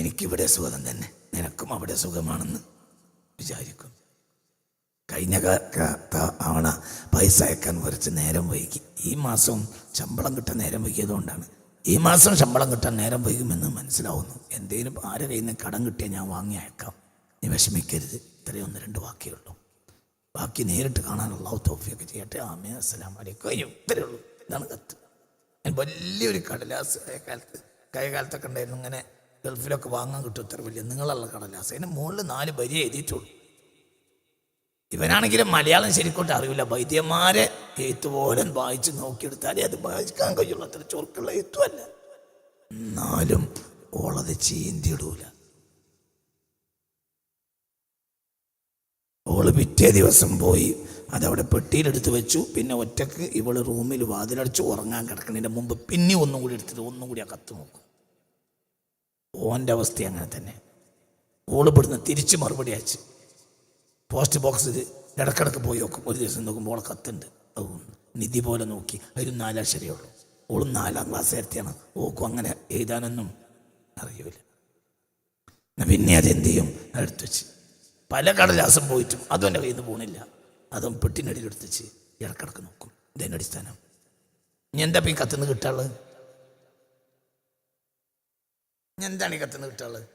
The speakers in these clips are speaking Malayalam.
എനിക്കിവിടെ സുഖം തന്നെ, നിനക്കും അവിടെ സുഖമാണെന്ന് വിചാരിക്കും. കഴിഞ്ഞ തവണ പൈസ അയക്കാൻ കുറച്ച് നേരം വൈകി. ഈ മാസം ശമ്പളം കിട്ടാൻ നേരം വൈകിയതുകൊണ്ടാണ്. ഈ മാസം ശമ്പളം കിട്ടാൻ നേരം വൈകുമെന്ന് മനസ്സിലാവുന്നു. എന്തേലും ആരെ കയ്യിൽ നിന്ന് കടം കിട്ടിയാൽ ഞാൻ വാങ്ങി അയക്കാം, നീ വിഷമിക്കരുത്. ഇത്രയും 1-2 വാക്കിയുള്ളൂ. ബാക്കി നേരിട്ട് കാണാൻ അല്ലാഹു തൗഫീഖ് ചെയ്യട്ടെ. ആമീൻ. അസ്സലാമു അലൈക്കും. ഇത്രയേ ഉള്ളൂ. ഇതാണ് കത്ത്. ഞാൻ വലിയൊരു കടലാസ് കാലത്തൊക്കെ ഉണ്ടായിരുന്നു, ഇങ്ങനെ ഗൾഫിലൊക്കെ വാങ്ങാൻ കിട്ടും. ഇത്ര വലിയ നിങ്ങളുള്ള കടലാസ്. അതിന് മുകളിൽ 4 വരി എഴുതിയിട്ടുള്ളൂ. ഇവനാണെങ്കിലും മലയാളം ശരിക്കോട്ട് അറിയില്ല. വൈദ്യന്മാരെ എഴുത്തുപോലും വായിച്ച് നോക്കിയെടുത്താലേ അത് വായിക്കാൻ കഴിയുള്ളൂ. അത്ര ചൊറുക്കുള്ള എഴുത്തുമല്ല. എന്നാലും ഓളത് ചീന്തിയിടൂല. ഓള് പിറ്റേ ദിവസം പോയി അതവിടെ പെട്ടിയിലെടുത്ത് വെച്ചു. പിന്നെ ഒറ്റക്ക് ഇവള് റൂമിൽ വാതിലടച്ച് ഉറങ്ങാൻ കിടക്കുന്നതിൻ്റെ മുമ്പ് പിന്നെ ഒന്നും കൂടി എടുത്തിട്ട് ഒന്നും കൂടി ആ കത്ത് നോക്കും. ഓൻ്റെ അവസ്ഥ അങ്ങനെ തന്നെ. ഓള് ഇവിടുന്ന് തിരിച്ച് മറുപടി അയച്ച് പോസ്റ്റ് ബോക്സിൽ ഇടക്കിടക്ക് പോയി നോക്കും. ഒരു ദിവസം നോക്കുമ്പോൾ ഓളെ കത്തുണ്ട്. നിധി പോലെ നോക്കി. അതിൽ 4 അക്ഷരമേ ഉള്ളൂ. ഓളും 4ാം ക്ലാസ് എത്തിയാണ്. ഓക്കും അങ്ങനെ എഴുതാനൊന്നും അറിയില്ല. പിന്നെ അതെന്ത് ചെയ്യും? എടുത്ത് വെച്ച് പല കടലാസം പോയിട്ടും അതും എൻ്റെ കയ്യിൽ നിന്ന് പോണില്ല. അതും പെട്ടിനടിയിൽ എടുത്ത് വെച്ച് ഇടക്കിടക്ക് നോക്കും. ഇതിൻ്റെ അടിസ്ഥാനം ഇനി എന്താ ഈ കത്തുനിന്ന് കിട്ടാനുള്ളത്? എന്താണ് ഈ കത്തുനിന്ന് കിട്ടാനുള്ളത്?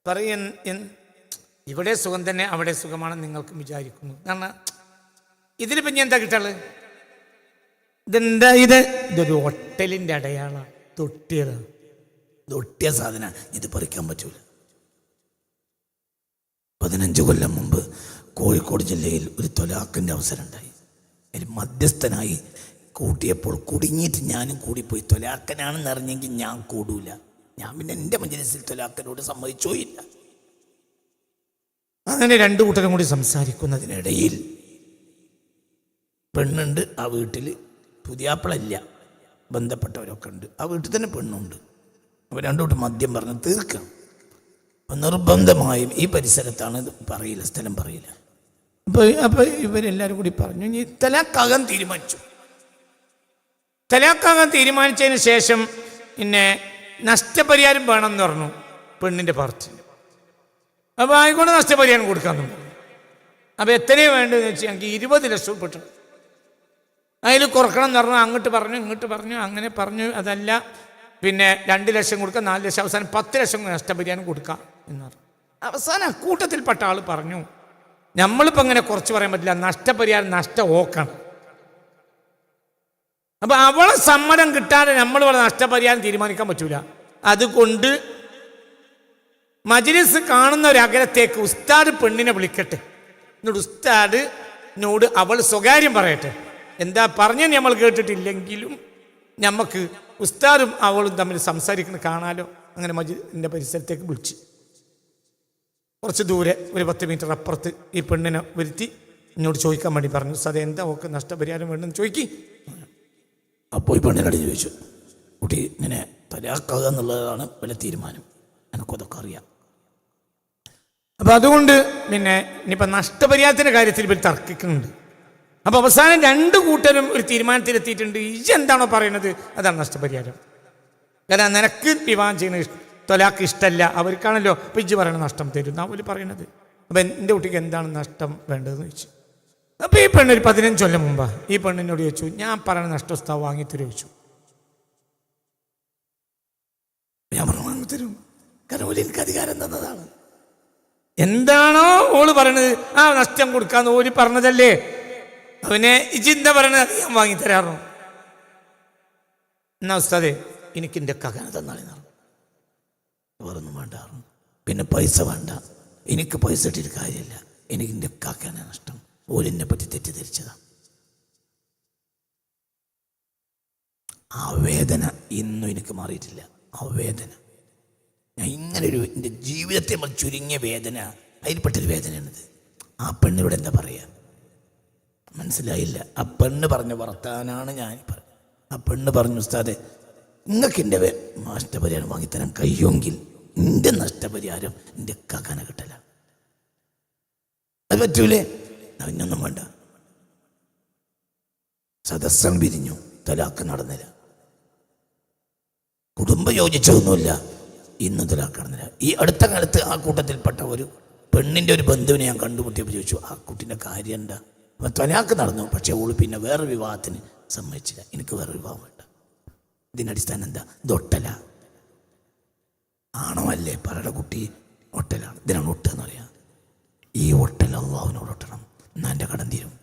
പറയും, ഇവിടെ സുഖം തന്നെ, അവിടെ സുഖമാണെന്ന് നിങ്ങൾക്ക് വിചാരിക്കുന്നു. കാരണം ഇതിലിപ്പം ഞാൻ എന്താ കിട്ടാനുള്ളത്? ഇതെന്താ ഇതൊരു ഹോട്ടലിൻ്റെ അടയാളമാണ്. തൊട്ടിയ സാധനം. ഇത് പറിക്കാൻ പറ്റൂല. 15 കൊല്ലം മുമ്പ് കോഴിക്കോട് ജില്ലയിൽ ഒരു തൊലാഖിൻ്റെ അവസരം ഉണ്ടായി. അതിൽ മധ്യസ്ഥനായി കൂട്ടിയപ്പോൾ കുടുങ്ങിയിട്ട് ഞാനും കൂടിപ്പോയി. തൊലാഖനാണെന്ന് അറിഞ്ഞെങ്കിൽ ഞാൻ കൂടൂല. ഞാൻ പിന്നെ എൻ്റെ മജ്‌ലിസിൽ തൊലാഖനോട് സമ്മതിച്ചോയില്ല. അങ്ങനെ 2 കൂട്ടരും കൂടി സംസാരിക്കുന്നതിനിടയിൽ പെണ്ണുണ്ട് ആ വീട്ടിൽ. പുതിയാപ്പിളല്ല, ബന്ധപ്പെട്ടവരൊക്കെ ഉണ്ട്. ആ വീട്ടിൽ തന്നെ പെണ്ണുണ്ട്. അപ്പോൾ 2 കൂട്ടം മദ്യം പറഞ്ഞ് തീർക്കണം. അപ്പം നിർബന്ധമായും ഈ പരിസരത്താണ് പറയില്ല, സ്ഥലം പറയില്ല. അപ്പോൾ ഇവരെല്ലാവരും കൂടി പറഞ്ഞു, ഇനി തലാഖാകാൻ തീരുമാനിച്ചു. തലാഖാകാൻ തീരുമാനിച്ചതിന് ശേഷം പിന്നെ നഷ്ടപരിഹാരം വേണമെന്ന് പറഞ്ഞു പെണ്ണിൻ്റെ പാർട്ടി. അപ്പോൾ ആയിക്കോട്ടെ, നഷ്ടപരിഹാരം കൊടുക്കാമെന്ന് പറഞ്ഞു. അപ്പോൾ എത്രയും വേണ്ടതെന്ന് വെച്ചാൽ ഞങ്ങൾക്ക് 20 ലക്ഷം പെട്ടു. അതിൽ കുറക്കണം എന്ന് പറഞ്ഞു. അങ്ങോട്ട് പറഞ്ഞു, ഇങ്ങോട്ട് പറഞ്ഞു, അങ്ങനെ പറഞ്ഞു. അതല്ല, പിന്നെ 2 ലക്ഷം കൊടുക്കുക, 4 ലക്ഷം, അവസാനം 10 ലക്ഷം നഷ്ടപരിഹാരം കൊടുക്കാം എന്ന് പറഞ്ഞു. അവസാനം കൂട്ടത്തിൽപ്പെട്ട ആൾ പറഞ്ഞു, നമ്മളിപ്പോൾ അങ്ങനെ കുറച്ച് പറയാൻ പറ്റില്ല, നഷ്ടപരിഹാരം ഓക്കണം. അപ്പം അവളെ സമ്മതം കിട്ടാതെ നമ്മൾ ഇവിടെ നഷ്ടപരിഹാരം തീരുമാനിക്കാൻ പറ്റൂല. അതുകൊണ്ട് മജ്‌ലിസ് കാണുന്ന ഒരു അകലത്തേക്ക് ഉസ്താദ് പെണ്ണിനെ വിളിക്കട്ടെ. എന്നിട്ട് ഉസ്താദിനോട് അവൾ സ്വകാര്യം പറയട്ടെ. എന്താ പറഞ്ഞെന്ന് നമ്മൾ കേട്ടിട്ടില്ലെങ്കിലും നമുക്ക് ഉസ്താദും അവളും തമ്മിൽ സംസാരിക്കുന്നത് കാണാലോ. അങ്ങനെ മജ്‌ലിസിൻ്റെ പരിസരത്തേക്ക് വിളിച്ച് കുറച്ച് ദൂരെ ഒരു 10 മീറ്റർ അപ്പുറത്ത് ഈ പെണ്ണിനെ വരുത്തി എന്നോട് ചോദിക്കാൻ വേണ്ടി പറഞ്ഞു. ഉസ്താദ് എന്താ ഓക്ക് നഷ്ടപരിഹാരം വേണമെന്ന് ചോദിക്കി. അപ്പോൾ ഈ പെണ്ണിനോട് ചോദിച്ചു, കുട്ടി ഇങ്ങനെ തലാഖാകുക എന്നുള്ളതാണ് വലിയ തീരുമാനം, എനിക്കതൊക്കെ അറിയാം. അപ്പം അതുകൊണ്ട് പിന്നെ ഇനിയിപ്പോൾ നഷ്ടപരിഹാരത്തിൻ്റെ കാര്യത്തിൽ ഇവർ തർക്കിക്കുന്നുണ്ട്. അപ്പോൾ അവസാനം 2 കൂട്ടരും ഒരു തീരുമാനത്തിലെത്തിയിട്ടുണ്ട്. എന്താണോ പറയുന്നത് അതാണ് നഷ്ടപരിഹാരം. കാരണം നിനക്ക് വിവാഹം ചെയ്യുന്ന തൊലാക്ക് ഇഷ്ടമല്ല, അവർക്കാണല്ലോ പിജ്ജ് പറയണ നഷ്ടം തരും അവർ പറയണത്. അപ്പം എൻ്റെ കുട്ടിക്ക് എന്താണ് നഷ്ടം വേണ്ടതെന്ന് ചോദിച്ചു. അപ്പോൾ ഈ പെണ്ണ് ഒരു 15 കൊല്ലം മുമ്പാ ഈ പെണ്ണിനോട് ചോദിച്ചു, ഞാൻ പറയുന്ന നഷ്ടസ്ഥാവ് വാങ്ങിത്തരും ചോദിച്ചു. ഞാൻ പറഞ്ഞു വാങ്ങിത്തരും, കാരണം എനിക്ക് അധികാരം തന്നതാണ്. എന്താണോ ഓള് പറയണത് ആ നഷ്ടം കൊടുക്കാന്ന് ഓര് പറഞ്ഞതല്ലേ. അവനെ ഇജിന്ത പറയണത് അത് ഞാൻ വാങ്ങിത്തരാറോ. എന്നാ ഉസ്താദേ എനിക്ക് എൻ്റെ കകന തന്നാളെന്ന് പറഞ്ഞു. വേറൊന്നും വേണ്ട. പിന്നെ പൈസ വേണ്ട, എനിക്ക് പൈസ ഇട്ടിട്ട് കാര്യമില്ല, എനിക്ക് എൻ്റെ കകന നഷ്ടം. ഓലിനെ പറ്റി തെറ്റിദ്ധരിച്ചതാണ്. ആ വേദന ഇന്നും എനിക്ക് മാറിയിട്ടില്ല. ആ വേദന ഞാൻ ഇങ്ങനൊരു എൻ്റെ ജീവിതത്തെ നമ്മൾ ചുരുങ്ങിയ വേദന, അതിൽപ്പെട്ടൊരു വേദനയാണിത്. ആ പെണ്ണിനോട് എന്താ പറയുക മനസ്സിലായില്ല. ആ പെണ്ണ് പറഞ്ഞ വർത്താനാണ് ഞാൻ പറഞ്ഞത്. ആ പെണ്ണ് പറഞ്ഞു, ഉസ്താദെ നിങ്ങൾക്ക് എൻ്റെ നഷ്ടപരിഹാരം വാങ്ങിത്തരാൻ കഴിയുമെങ്കിൽ എൻ്റെ നഷ്ടപരിഹാരം എൻ്റെ കകന കിട്ടല. അത് പറ്റൂലേ? അതിനൊന്നും വേണ്ട. സദസ്സം പിരിഞ്ഞു, തലാക്ക് നടന്നില്ല, കുടുംബം യോജിച്ചൊന്നുമില്ല. ഇന്നതിലാ കിടന്നില്ല. ഈ അടുത്ത കാലത്ത് ആ കൂട്ടത്തിൽപ്പെട്ട ഒരു പെണ്ണിൻ്റെ ഒരു ബന്ധുവിനെ ഞാൻ കണ്ടുമുട്ടിയപ്പോൾ ചോദിച്ചു, ആ കുട്ടീൻ്റെ കാര്യം എന്താ? അപ്പം ത്വലാക്ക് നടന്നു, പക്ഷേ ഓള് പിന്നെ വേറെ വിവാഹത്തിന് സമ്മതിച്ചില്ല. എനിക്ക് വേറെ വിവാഹം വേണ്ട. ഇതിൻ്റെ അടിസ്ഥാനം എന്താ? ഇതൊട്ടല ആണോ അല്ലേ? പറയുടെ കുട്ടി ഒട്ടലാണ്. ഇതിനാണ് ഒട്ടുക എന്ന് പറയാം. ഈ ഒട്ടൽ അള്ളാഹുവിനോട് ഒട്ടണം, എന്നാൽ എൻ്റെ കടം തീരും.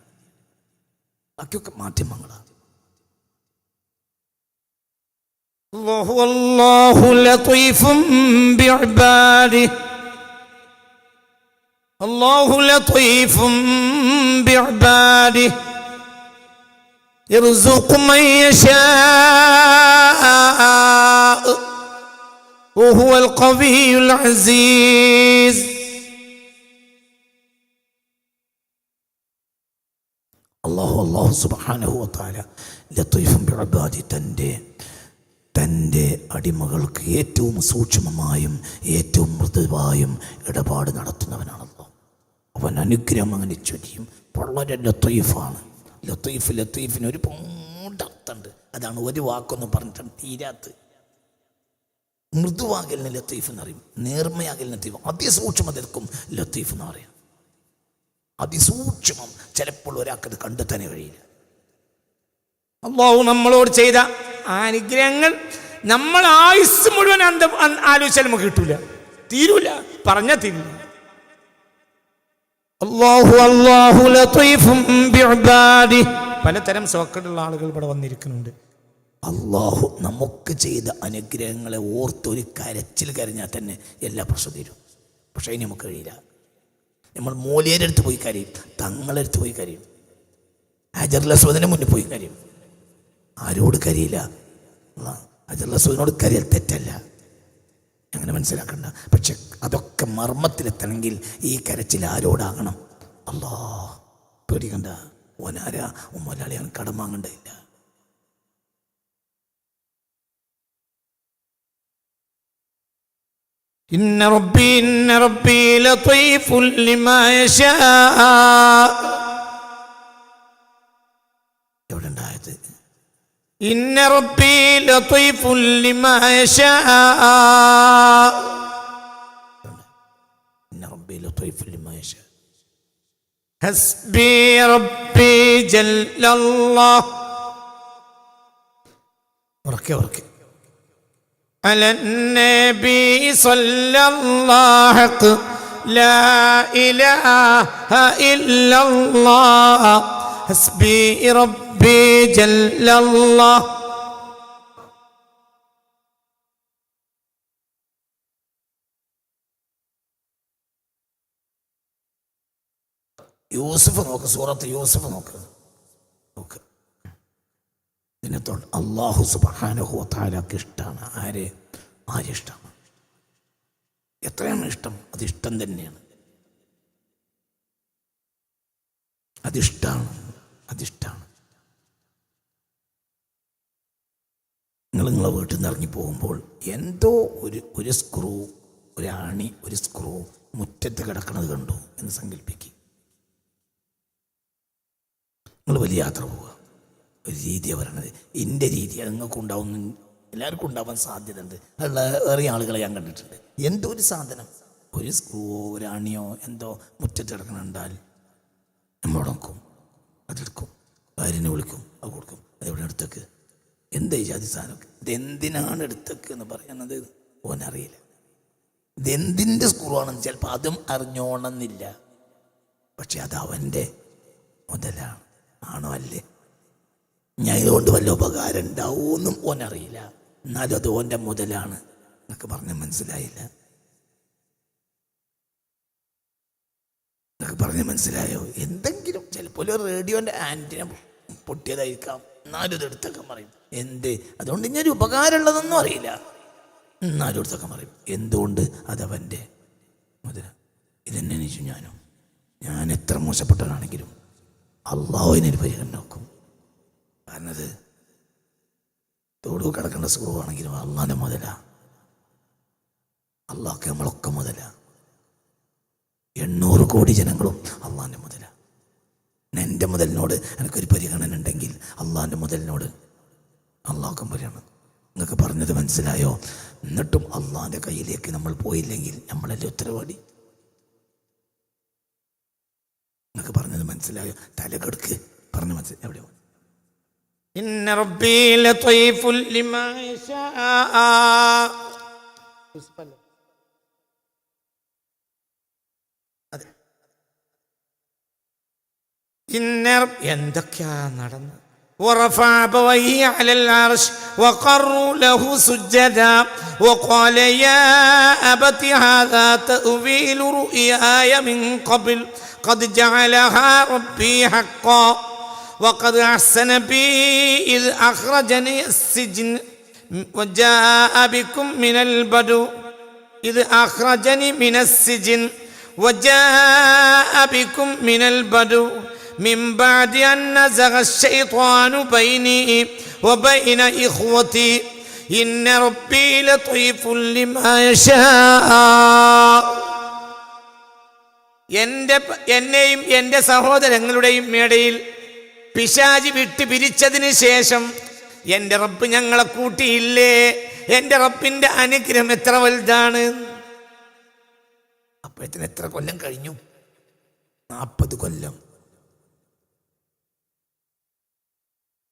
ബാക്കിയൊക്കെ മാധ്യമങ്ങളാണ്. അല്ലാഹു ലതീഫും ബിഇബാദിഹി അല്ലാഹു ലതീഫും ബിഇബാദിഹി യർസുഖു മൻ യശാഅ വഹുവൽ ഖവിയ്യുൽ അസീസ്. അല്ലാഹു സുബ്ഹാനഹു വ തആല ലതീഫും ബിഇബാദിഹി, തൻ്റെ അടിമകൾക്ക് ഏറ്റവും സൂക്ഷ്മമായും ഏറ്റവും മൃദുവായും ഇടപാട് നടത്തുന്നവനാണല്ലോ. അവൻ അനുഗ്രഹം അങ്ങനെ ചൊരിയും. വളരെ ലത്തീഫാണ്. ലത്തീഫിന് ഒരുപാട് അർത്ഥമുണ്ട്. അതാണ് ഒരു വാക്കൊന്നും പറഞ്ഞിട്ടാണ് തീരാത്ത്. മൃദുവാകലിന് ലത്തീഫ് എന്നറിയും, നേർമയാകലിന് ലത്തീഫ്, അതിസൂക്ഷ്മതക്കും ലത്തീഫ് എന്ന് പറയാം. അതിസൂക്ഷ്മം ചിലപ്പോൾ ഒരാൾക്കത് കണ്ടെത്താനേ കഴിയില്ല. അല്ലാഹു നമ്മളോട് ചെയ്ത ആ അനുഗ്രഹങ്ങൾ നമ്മൾ ആയുസ് മുഴുവൻ ആലോചിച്ചാൽ നമുക്ക് കിട്ടൂല, തീരൂല, പറഞ്ഞാൽ തീരൂല. അല്ലാഹു ലതീഫും ബിഇബാദിഹി. പലതരം സോക്കടുള്ള ആളുകൾ ഇവിടെ വന്നിരിക്കുന്നുണ്ട്. അള്ളാഹു നമുക്ക് ചെയ്ത അനുഗ്രഹങ്ങളെ ഓർത്തൊരു കരച്ചിൽ കരഞ്ഞാൽ തന്നെ എല്ലാ പ്രശ്നവും തീരും. പക്ഷേ ഇനി നമുക്ക് കഴിയില്ല. നമ്മൾ മൂല്യരുടെ അടുത്ത് പോയി കരയും, തങ്ങളുടെ അടുത്ത് പോയി കരയും, ഹജറുൽ അസ്വദിന് മുന്നിൽ പോയി കരയും. ആരോട് കരിയില്ല? ഹജറുൽ അസ്വദിനോട് കരിയൽ തെറ്റല്ല, അങ്ങനെ മനസ്സിലാക്കണ്ട. പക്ഷെ അതൊക്കെ മർമ്മത്തിലെത്തണമെങ്കിൽ ഈ കരച്ചിൽ ആരോടാകണം? അല്ലാ, പേടിക്കണ്ട. ഓനാരാ? മലയാളിയാണ്, കടം വാങ്ങണ്ടയില്ല. ഇന്ന റബ്ബി ലതീഫുൻ ലിമാ യശാ. എവിടെ ഉണ്ടായത്? ഇന്ന റബ്ബി ലതീഫുൻ ലിമാ യശാ. ഇന്ന റബ്ബി ലതീഫുൻ ലിമാ യശാ. ഹസ്ബി റബ്ബി ജല്ലല്ലാഹ്. ഉറക്കെ على النبي صلى الله لا إله إلا الله حسبي ربي جل الله. യൂസുഫ് നോക്ക്, സൂറത്ത് യൂസുഫ് നോക്ക്. ഇതിനകത്തോട് അല്ലാഹു സുബ്ഹാനഹു വ തആലക്ക് ഇഷ്ടമാണ്. ആരിഷ്ടമാണ്? എത്രയാണ് ഇഷ്ടം? അതിഷ്ടം തന്നെയാണ്. അതിഷ്ടമാണ്. നിങ്ങളെ വീട്ടിൽ നിന്ന് ഇറങ്ങി പോകുമ്പോൾ എന്തോ ഒരു സ്ക്രൂ, ഒരു സ്ക്രൂ മുറ്റത്ത് കിടക്കുന്നത് കണ്ടു എന്ന് സങ്കല്പിക്കുക. നിങ്ങൾ വലിയ യാത്ര പോവുക, ഒരു രീതിയാണ് പറയണത്. എൻ്റെ രീതി അത് നിങ്ങൾക്ക് ഉണ്ടാവുന്ന, എല്ലാവർക്കും ഉണ്ടാവാൻ സാധ്യത ഉണ്ട്. അതുള്ള വേറെ ആളുകളെ ഞാൻ കണ്ടിട്ടുണ്ട്. എന്തോ ഒരു സാധനം, ഒരു സ്ക്രൂവോ ഒരു അണിയോ എന്തോ മുറ്റത്ത് കിടക്കണുണ്ടാൽ നമ്മൾ നോക്കും, അതെടുക്കും, ഭാര്യനെ വിളിക്കും, അത് കൊടുക്കും. അതെവിടെ എടുത്തേക്ക്? എന്താ ഈ ജാതി സാധനം? ഇതെന്തിനാണ് എടുത്തേക്ക് എന്ന് പറയുന്നത് ഓനറിയില്ല. ഇതെന്തിൻ്റെ സ്ക്രൂ ആണെന്ന് ചിലപ്പോൾ അതും അറിഞ്ഞോണമെന്നില്ല. പക്ഷെ അത് അവൻ്റെ മുതലാണ്. ആണോ അല്ലേ? ഞാൻ ഇതുകൊണ്ട് വല്ല ഉപകാരം ഉണ്ടാവുമെന്നും ഓനറിയില്ല. എന്നാലും അത് ഓൻ്റെ മുതലാണ് എന്നൊക്കെ പറഞ്ഞാൽ മനസ്സിലായില്ല. എന്നൊക്കെ പറഞ്ഞാൽ മനസ്സിലായോ? എന്തെങ്കിലും ചിലപ്പോൾ ഒരു റേഡിയോൻ്റെ ആൻറ്റിന പൊട്ടിയതായിരിക്കാം, എന്നാലും ഇതെടുത്തൊക്കെ പറയും. എന്ത്? അതുകൊണ്ട് ഇനി ഒരു ഉപകാരമുള്ളതൊന്നും അറിയില്ല, എന്നാലും എടുത്തൊക്കെ പറയും. എന്തുകൊണ്ട്? അതവൻ്റെ മുതല. ഇതെന്നെ അനിച്ചു ഞാൻ എത്ര മോശപ്പെട്ടവനാണെങ്കിലും അള്ളാഹുവിനൊരു പരിഗണന നോക്കും. കാരണം അത് തോടു കിടക്കേണ്ട സ്ക്രൂ ആണെങ്കിലും അള്ളാൻ്റെ മുതല. അള്ളാഹ്ക്ക് നമ്മളൊക്കെ മുതല. 800 കോടി ജനങ്ങളും അള്ളാൻ്റെ മുതല. എൻ്റെ മുതലിനോട് എനിക്കൊരു പരിഗണന ഉണ്ടെങ്കിൽ അള്ളാൻ്റെ മുതലിനോട് അള്ളാഹ്ക്കും പരിഗണന. നിങ്ങൾക്ക് പറഞ്ഞത് മനസ്സിലായോ? എന്നിട്ടും അള്ളാഹിൻ്റെ കയ്യിലേക്ക് നമ്മൾ പോയില്ലെങ്കിൽ നമ്മളല്ലേ ഉത്തരവാദി. നിങ്ങൾക്ക് പറഞ്ഞത് മനസ്സിലായോ? തലകെടുക്ക് പറഞ്ഞ് മനസ്സിലായി. എവിടെയോ ഇന്ന റബ്ബീ ലതീഫുൽ ലിമാ യശാ. എന്തൊക്കെയാ നടന്നത്? ورفع أبويه على العرش وقروا له سجدا وقال يا أبت هذا تأويل رؤياي من قبل قد جعلها ربي حقا وقد أحسن بي إذ أخرجني السجن وجاء بكم من البدو إذ أخرجني من السجن وجاء بكم من البدو من بعد أن نزغ الشيطان بيني وبين إخوتي إن ربي لطيف لما يشاء. എന്നെയും എൻ്റെ സഹോദരങ്ങളുടെയും ഇടയിൽ പിശാചി വിട്ട് പിരിച്ചതിന് ശേഷം എൻ്റെ റബ്ബ് ഞങ്ങളെ കൂട്ടിയില്ലേ? എൻ്റെ റബ്ബിൻ്റെ അനുഗ്രഹം എത്ര വലുതാണ്. അപ്പോഴത്തേന് എത്ര കൊല്ലം കഴിഞ്ഞു? 40 കൊല്ലം.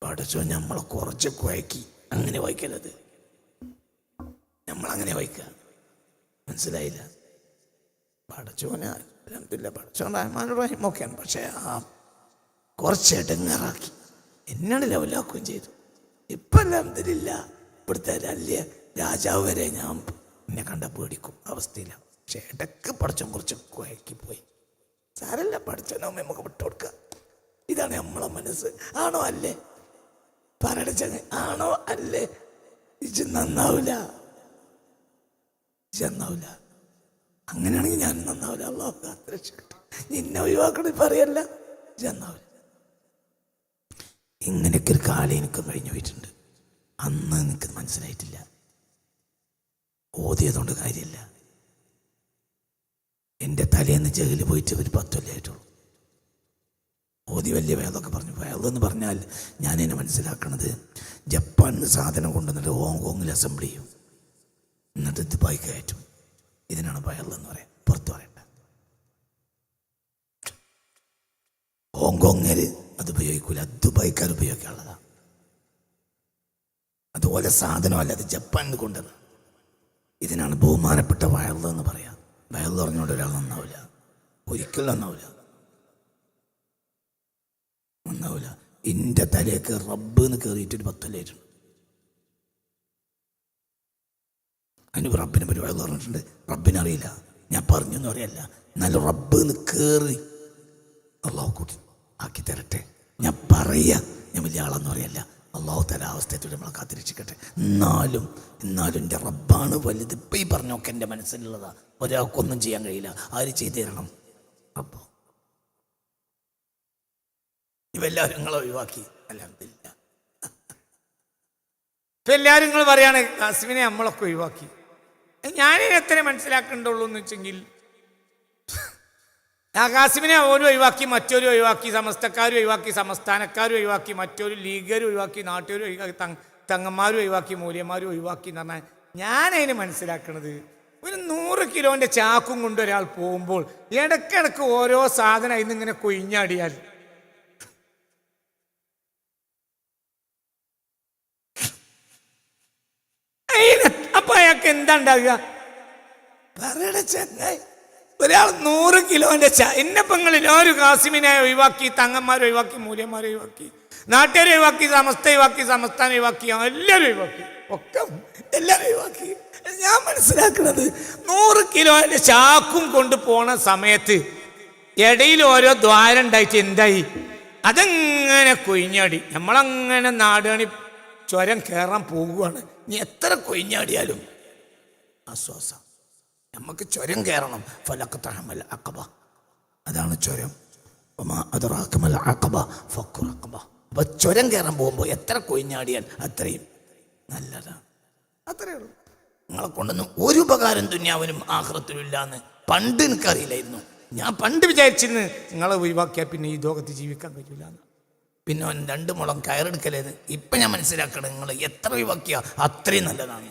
പഠിച്ചോ നമ്മളെ കുറച്ച് കുഴക്കി. അങ്ങനെ വായിക്കലത്, നമ്മളങ്ങനെ വായിക്കുക. മനസ്സിലായില്ല? പഠിച്ചോനെ അൽഹംദുലില്ലാ, പഠിച്ചോൻ റഹ്മാനുർ റഹീം ഒക്കെയാണ്. പക്ഷേ കുറച്ച് ഇടങ്ങാറാക്കി, എന്നാണ് ലെവലാക്കുകയും ചെയ്തു. ഇപ്പം അൽഹംദുലില്ലാ ഇവിടുത്തെ രാജാവ് വരെ ഞാൻ എന്നെ കണ്ട പേടിക്കും അവസ്ഥയില്ല. പക്ഷെ ഇടയ്ക്ക് പഠിച്ചോൻ കുറച്ച് കുഴക്കി പോയി. സാരല്ല, പഠിച്ചോനോ നമുക്ക് വിട്ടുകൊടുക്കുക. ഇതാണ് നമ്മളെ മനസ്സ്. ആണോ അല്ലേ? പറയുടെ ചങ്ങ ആണോ അല്ലേ? ഇജ് നന്നാവില്ല, നന്നാവില്ല. അങ്ങനെയാണെങ്കിൽ ഞാൻ നന്നാവില്ല. അള്ളാഹു കാത്തുരക്ഷിക്കട്ടെ. നിന്നെ ഒഴിവാക്കണ പറയല്ല, നന്നാവില്ല. ഇങ്ങനെയൊക്കെ ഒരു കാലം എനിക്കും കഴിഞ്ഞു പോയിട്ടുണ്ട്. അന്ന് എനിക്ക് മനസ്സിലായിട്ടില്ല. ഓതിയതുകൊണ്ട് കാര്യമില്ല. എൻ്റെ തലേന്ന് ജയിലിൽ പോയിട്ട് ഒരു 10 കൊല്ലമായിട്ടുള്ളൂ. ഓതി വലിയ വേദമൊക്കെ പറഞ്ഞു. വേദമെന്ന് പറഞ്ഞാൽ ഞാനെന്നെ മനസ്സിലാക്കണത്, ജപ്പാനിൽ സാധനം കൊണ്ടുവന്നിട്ട് ഹോങ്കോങ്ങിൽ അസംബിൾ ചെയ്യും, എന്നിട്ട് ദുബായ് കയറ്റും. ഇതിനാണ് വയറെന്ന് പറയാം. പുറത്ത് പറയണ്ട. ഹോങ്കോങ്ങിൽ അത് ഉപയോഗിക്കൂല, ദുബായ്ക്കാർ ഉപയോഗിക്കാനുള്ളതാണ്. അതുപോലെ സാധനമല്ല, അത് ജപ്പാനിൽ കൊണ്ടുവന്നത്. ഇതിനാണ് ബഹുമാനപ്പെട്ട വയറെന്ന് പറയാം. വയറെന്ന് പറഞ്ഞുകൊണ്ട് ഒരാൾ നന്നാവില്ല, ഒരിക്കലും നന്നാവില്ല. നന്നാവില്ല. എൻ്റെ തലേക്ക് റബ്ബ് എന്ന് കയറിയിട്ടൊരു 10 കൊല്ലമായിട്ടുണ്ട്. അതിന് റബ്ബിനെ പരിപാടി പറഞ്ഞിട്ടുണ്ട്. റബ്ബിനറിയില്ല, ഞാൻ പറഞ്ഞു എന്ന് പറയല്ല. എന്നാലും റബ്ബ് എന്ന് കയറി അള്ളാഹു കൂട്ടി ആക്കി തരട്ടെ. ഞാൻ പറയാ, ഞാൻ വലിയ ആളെന്ന് പറയല്ല. അള്ളാഹു തല അവസ്ഥയത്തോടെ നമ്മളെ കാത്തിരക്ഷിക്കട്ടെ. എന്നാലും എൻ്റെ റബ്ബാണ് വലുത്. ഇപ്പം ഈ പറഞ്ഞൊക്കെ എൻ്റെ മനസ്സിലുള്ളതാ. ഒരാൾക്കൊന്നും ചെയ്യാൻ കഴിയില്ല. ആര് ചെയ്തു തരണം? അപ്പോൾ ഇവെല്ലാവരും നിങ്ങളെ ഒഴിവാക്കി. അൽഹംദുലില്ലാ. ഇപ്പം എല്ലാവരും നിങ്ങൾ പറയാണ് കാസിമിനെ നമ്മളൊക്കെ ഒഴിവാക്കി. ഞാനേ എത്ര മനസ്സിലാക്കണ്ടുള്ളൂ എന്ന് വെച്ചെങ്കിൽ, ആ കാസിമിനെ ഓരും ഒഴിവാക്കി, മറ്റൊരു ഒഴിവാക്കി, സമസ്തക്കാരും ഒഴിവാക്കി, സംസ്ഥാനക്കാരും ഒഴിവാക്കി, മറ്റൊരു ലീഗരും ഒഴിവാക്കി, നാട്ടുകാരും ഒഴിവാക്കി, തങ്ങന്മാരും ഒഴിവാക്കി, മൂല്യന്മാരും ഒഴിവാക്കി എന്ന് പറഞ്ഞാൽ ഞാനതിന് മനസ്സിലാക്കണത്, ഒരു 100 കിലോൻ്റെ ചാക്കും കൊണ്ട് ഒരാൾ പോകുമ്പോൾ ഇടയ്ക്കിടയ്ക്ക് ഓരോ സാധനം അതിൽ നിന്നിങ്ങനെ കൊഴിഞ്ഞാടിയാൽ അപ്പൊ അയാൾക്ക് എന്താ ഉണ്ടാകുക? പറയണ ചെങ്ങായി, ഒരാൾ 100 കിലോന്റെ എന്നപ്പങ്ങളിൽ ഒരു കാസിമിനെ ഒഴിവാക്കി, തങ്ങന്മാരെ ഒഴിവാക്കി, മൂല്യന്മാരെ ഒഴിവാക്കി, നാട്ടുകാരെ ഒഴിവാക്കി, ഒഴിവാക്കി, സംസ്ഥാനം ഒഴിവാക്കി, എല്ലാവരും ഒഴിവാക്കി, ഒക്കെ എല്ലാവരും ഒഴിവാക്കി. ഞാൻ മനസ്സിലാക്കുന്നത് 100 കിലോന്റെ ചാക്കും കൊണ്ട് പോണ സമയത്ത് ഇടയിൽ ഓരോ ദ്വാരം ഉണ്ടായിട്ട് എന്തായി? അതെങ്ങനെ കൊഴിഞ്ഞാടി. നമ്മളങ്ങനെ നാടുകണി ചുരം കയറാൻ പോകുകയാണ്. നീ എത്ര കൊഴിഞ്ഞാടിയാലും ആശ്വാസം. നമുക്ക് ചുരം കയറണം. ഫലഖത്തഹമൽ അഖബ, അതാണ് ചുരം. അദ്റാകമൽ അഖബ ഫഖുർ അഖബ. അപ്പൊ ചുരം കയറാൻ പോകുമ്പോൾ എത്ര കൊഴിഞ്ഞാടിയാൽ അത്രയും നല്ലതാണ്. അത്രയേ ഉള്ളൂ. നിങ്ങളെ കൊണ്ടൊന്നും ഒരു ഉപകാരം ദുന്യാവിനും ആഖിറത്തിലും ഇല്ലാന്ന് പണ്ട് എനിക്കറിയില്ലായിരുന്നു. ഞാൻ പണ്ട് വിചാരിച്ചിരുന്നു നിങ്ങളെ ഒഴിവാക്കിയാൽ പിന്നെ ഈ ലോകത്ത് ജീവിക്കാൻ പറ്റില്ല. പിന്നെ അവൻ 2 മുളം കയറെടുക്കലേത്. ഇപ്പം ഞാൻ മനസ്സിലാക്കണം, നിങ്ങൾ എത്ര ഒഴിവാക്കിയ അത്രയും നല്ലതാണ്.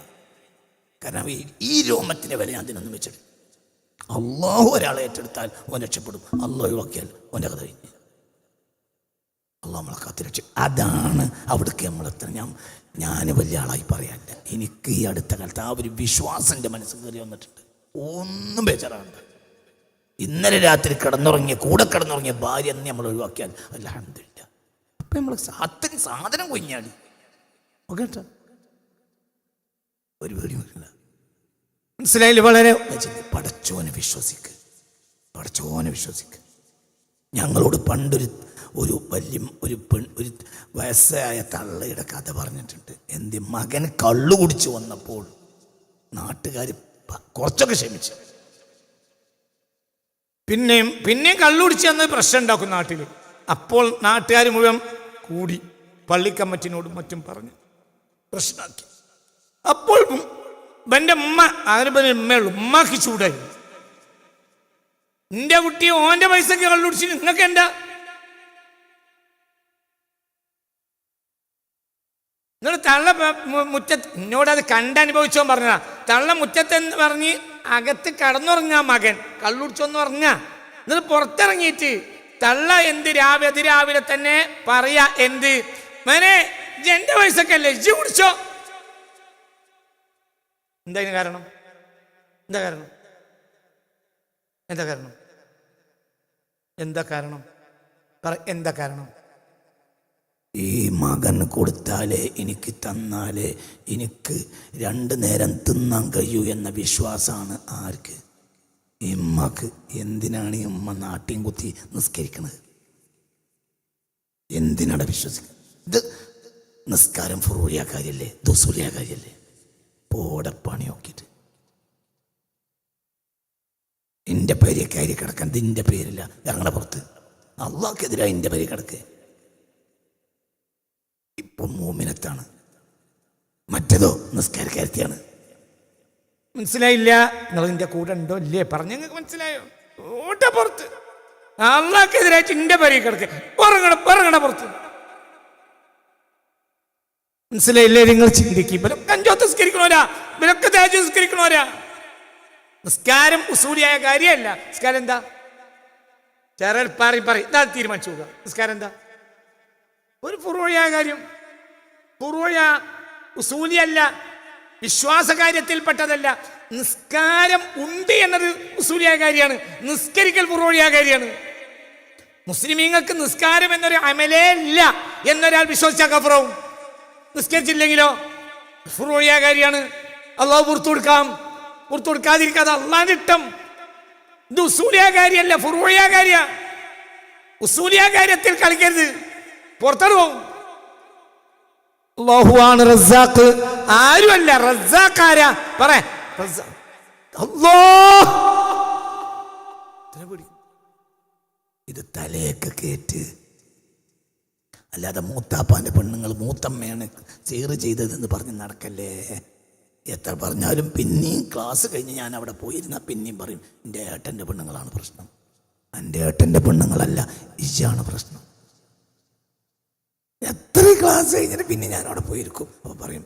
കാരണം ഈ രോമത്തിൻ്റെ വില ഞാൻ അതിനൊന്നും വെച്ചിട്ട്. അള്ളാഹു ഒരാളെ ഏറ്റെടുത്താൽ ഓൻ രക്ഷപ്പെടും, അള്ളാഹു ഒഴിവാക്കിയാൽ ഓൻ്റെ കഥ കഴിഞ്ഞ്. അള്ളാഹു നമ്മളെ കാത്തിരക്ഷ. അതാണ് അവിടേക്ക് നമ്മളെത്ര ഞാൻ വലിയ ആളായി പറയാനില്ല. എനിക്ക് ഈ അടുത്ത കാലത്ത് ആ ഒരു വിശ്വാസം എൻ്റെ മനസ്സിൽ കയറി വന്നിട്ടുണ്ട്. ഒന്നും ബേജാറാകണ്ട. ഇന്നലെ രാത്രി കൂടെ കിടന്നുറങ്ങിയ ഭാര്യ എന്ന് നമ്മൾ ഒഴിവാക്കിയാൽ അൽഹംദുലില്ലാ. അപ്പം നമ്മൾ സാധനം കൊഞ്ഞാടി കേട്ടോ, ഒരു പേടി വരില്ല. മനസ്സിലായില്ല? വളരെ പടച്ചോനെ വിശ്വസിക്ക്. ഞങ്ങളോട് പണ്ടൊരു ഒരു വയസ്സായ തള്ളയുടെ കഥ പറഞ്ഞിട്ടുണ്ട്. മകൻ കള്ളു കുടിച്ച് വന്നപ്പോൾ നാട്ടുകാർ കുറച്ചൊക്കെ ക്ഷമിച്ചു. പിന്നെയും കള്ളു കുടിച്ച് വന്നത് പ്രശ്നം ഉണ്ടാക്കും നാട്ടിൽ. അപ്പോൾ നാട്ടുകാർ മുഴുവൻ കൂടി പള്ളിക്കമ്മറ്റിനോടും മറ്റും പറഞ്ഞ് പ്രശ്നമാക്കി. അപ്പോൾ എൻ്റെ ഉമ്മക്ക് ചൂടായി. എൻ്റെ കുട്ടി ഓൻ്റെ പൈസക്ക് കള്ളുടിച്ച് നിങ്ങൾക്ക് എന്താ? നിങ്ങൾ തള്ള മുറ്റത്ത് എന്നോടത് കണ്ടനുഭവിച്ചോ പറഞ്ഞതാ. തള്ള മുറ്റത്തെന്ന് പറഞ്ഞ് അകത്ത് കടന്നുറങ്ങാ മകൻ കള്ളുടിച്ചോന്ന് പറഞ്ഞാ. എന്നിട്ട് പുറത്തിറങ്ങിയിട്ട് തള്ള അതിരാവിലെ തന്നെ പറയാ, മോനെ എൻ്റെ പൈസക്കല്ലേ ഇജ്ജ് കുടിച്ചോ. എന്താ കാരണം? എന്താ കാരണം? ഈ മകന് കൊടുത്താലേ എനിക്ക് തന്നാലേ എനിക്ക് 2 നേരം തിന്നാൻ കഴിയൂ എന്ന വിശ്വാസമാണ് ആർക്ക്? ഇമ്മക്ക്. എന്തിനാണ് ഈ ഉമ്മ നാട്ടിയും കുത്തി നിസ്കരിക്കണത്? എന്തിനാണ് വിശ്വസിക്കുന്നത്? ഇത് നിസ്കാരം ഫുറൂഴിയ കാര്യല്ലേ, ദുസൂലിയ കാര്യല്ലേ? പോടെ പണി നോക്കിയിട്ട് എൻ്റെ പേര് കയറി കിടക്കാൻ ഇതിൻ്റെ പേരില്ല. ഇറങ്ങണ പുറത്ത്. അള്ളാഹ്ക്കെതിരായി എൻ്റെ പേര് കിടക്കുക. ഇപ്പം മോമിനത്താണ്, മറ്റേതോ നിസ്കാരക്കാരത്തിയാണ്. മനസ്സിലായില്ല? നിങ്ങൾ എൻ്റെ കൂടെ ഉണ്ടോ ഇല്ലേ പറഞ്ഞ നിങ്ങൾക്ക് മനസ്സിലായോ? ഓട്ട പുറത്ത്. അള്ളാഹ്ക്കെതിരായിട്ട് എൻ്റെ പേര് കിടക്കുക. പറങ്ങണ പുറത്ത്. മനസ്സിലായില്ലേ? നിങ്ങൾ ചിന്തിക്കും, ഇവരൊക്കെ 5 നിസ്കരിക്കണോരാ, ഇവരൊക്കെ തഹജ്ജുദ് നിസ്കരിക്കണോരാ. നിസ്കാരം ഉസൂലിയായ കാര്യമല്ല. നിസ്കാരം എന്താ? ചേരൽ പറയും ഇതാ തീരുമാനിച്ചു. നിസ്കാരം എന്താ? ഒരു ഫുറൂഇയായ കാര്യം. ഫുറൂഇയ ഉസൂലിയല്ല, വിശ്വാസകാര്യത്തിൽപ്പെട്ടതല്ല. നിസ്കാരം ഉണ്ട് എന്നത് ഉസൂലിയായ കാര്യമാണ്, നിസ്കരിക്കൽ ഫുറൂഇയായ കാര്യമാണ്. മുസ്ലിമീങ്ങൾക്ക് നിസ്കാരം എന്നൊരു അമലേ ഇല്ല എന്നൊരാൾ വിശ്വസിച്ച കഫറാവും. നിസ്കരിച്ചില്ലെങ്കിലോ ഫുറൂഇയായ കാര്യമാണ്. അള്ളാഹു പുറത്തു കൊടുക്കാതിരിക്കാതെ അള്ളാഹിന്റെ ഇഷ്ടം. ഇത് ഉസൂലിയായ കാര്യമല്ല, ഫുറൂഇയായ കാര്യ. ഉസൂലിയായ കാര്യത്തിൽ കളിക്കരുത്, പുറത്തോട്ട് പോകും. അല്ലാഹുവാണ് റസ്സാഖ്, ആരുമല്ല. റസ്സാഖ് ആരാ? പറ. ഇത് തലയൊക്കെ കേറ്റ്. അല്ലാതെ മൂത്താപ്പാൻ്റെ പെണ്ണുങ്ങൾ മൂത്തമ്മയാണ് ചേറ് ചെയ്തതെന്ന് പറഞ്ഞ് നടക്കല്ലേ. എത്ര പറഞ്ഞാലും പിന്നെയും ക്ലാസ് കഴിഞ്ഞ് ഞാൻ അവിടെ പോയിരുന്ന പിന്നെയും പറയും എൻ്റെ ഏട്ടൻ്റെ പെണ്ണുങ്ങളാണ് പ്രശ്നം. എൻ്റെ ഏട്ടൻ്റെ പെണ്ണുങ്ങളല്ല, ഇജാണ് പ്രശ്നം. എത്ര ക്ലാസ് കഴിഞ്ഞിട്ട് പിന്നെ ഞാൻ അവിടെ പോയിരിക്കും. അപ്പോൾ പറയും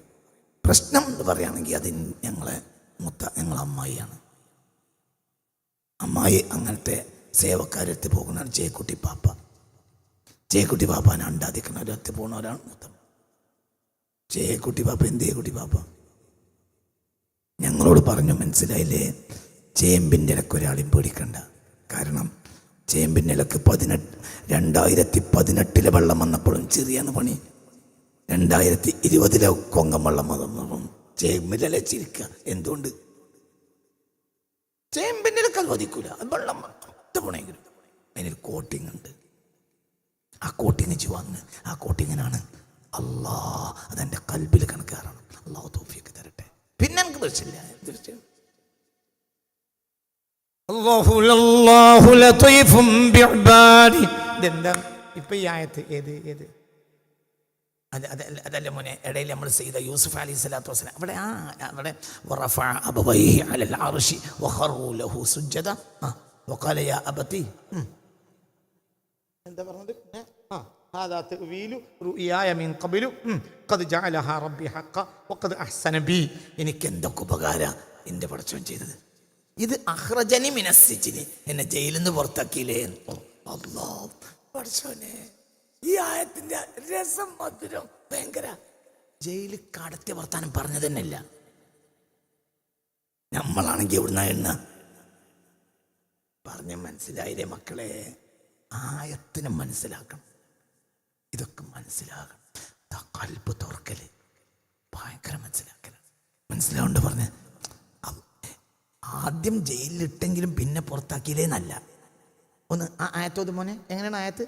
പ്രശ്നം എന്ന് പറയുകയാണെങ്കിൽ അത് ഞങ്ങളെ അമ്മായിയാണ്. അമ്മായി അങ്ങനത്തെ സേവക്കാരെടുത്ത് പോകുന്നതാണ് ചേക്കുട്ടി പാപ്പ. ചേക്കുട്ടി പാപ്പാനെ അണ്ടാതിക്കുന്നവരടുത്ത് പോകുന്നവരാണ് മൂത്തം. ചേക്കുട്ടി പാപ്പ കുട്ടി പാപ്പ ഞങ്ങളോട് പറഞ്ഞു, മനസ്സിലായില്ലേ? ചേമ്പിൻ്റെ ഇലക്ക് ഒരാളെയും പേടിക്കണ്ട. കാരണം ചേമ്പിൻ്റെ ഇലക്ക് 2018 വെള്ളം വന്നപ്പോഴും ചെറിയാണ് പണി. 2020 കൊങ്കം വെള്ളം വന്നപ്പം ചേമ്പിൻ്റെ ചിരിക്കുക. എന്തുകൊണ്ട്? ചേമ്പിൻ്റെ ഇലക്ക് അത് വധിക്കൂല, അത് വെള്ളം പോണെങ്കിലും അതിനൊരു കോട്ടിങ് ഉണ്ട്. ആ കോട്ടിങ് വാങ്ങ്. ആ കോട്ടിങ്ങിനാണ് അതെൻ്റെ കൽബിൽ കണക്കാറാണ്. അള്ളാഹു തൗഫീഖ് തരട്ടെ. പിന്നെ എനിക്ക് പ്രശ്നമില്ല. തീർച്ചയായും ഇതെന്താ ഇപ്പൊ ഈ ആയത്ത്? ഏത് അതല്ല മോനെ, ഇടയിൽ നമ്മൾ ചെയ്ത യൂസുഫ് അലൈഹി സ്വലാത്തു വസ്സലാം അവിടെ എന്താ പറഞ്ഞത്? هذا تأويل رؤياي من قبل قد جعلها ربي حقا وقد أحسن بي. എനിക്ക് എന്തൊക്കെ ഉപകാര എൻ്റെ പടച്ചോൻ ചെയ്തത്. ഇത് അഖ്റജനി മിനസ്സിജിനി, എന്നെ ജയിലിൽ നിന്ന് പുറത്താക്കിയില്ലേ. അല്ലാഹ് പടച്ചോനെ, ഈ ആയത്തിന്റെ രസം മധുരം ഭയങ്കര. ജയിലിൽ കടത്തിയ വർത്താനം പറഞ്ഞു തന്നെയല്ല. നമ്മളാണെങ്കിൽ എവിടുന്ന എണ്ണ പറഞ്ഞ മനസ്സിലായില്ലേ മക്കളെ? ആയത്തിനെ മനസ്സിലാക്കണം, ഇതൊക്കെ മനസ്സിലാകണം. കൽബ് തുറക്കല് ഭയങ്കര മനസ്സിലാക്കല്. മനസ്സിലാവുണ്ട് പറഞ്ഞ് ആദ്യം ജയിലിലിട്ടെങ്കിലും പിന്നെ പുറത്താക്കിയില്ലേന്നല്ല. ഒന്ന് ആ ആയത്തോത് മോനെ, എങ്ങനെയാണ് ആയത്ത്?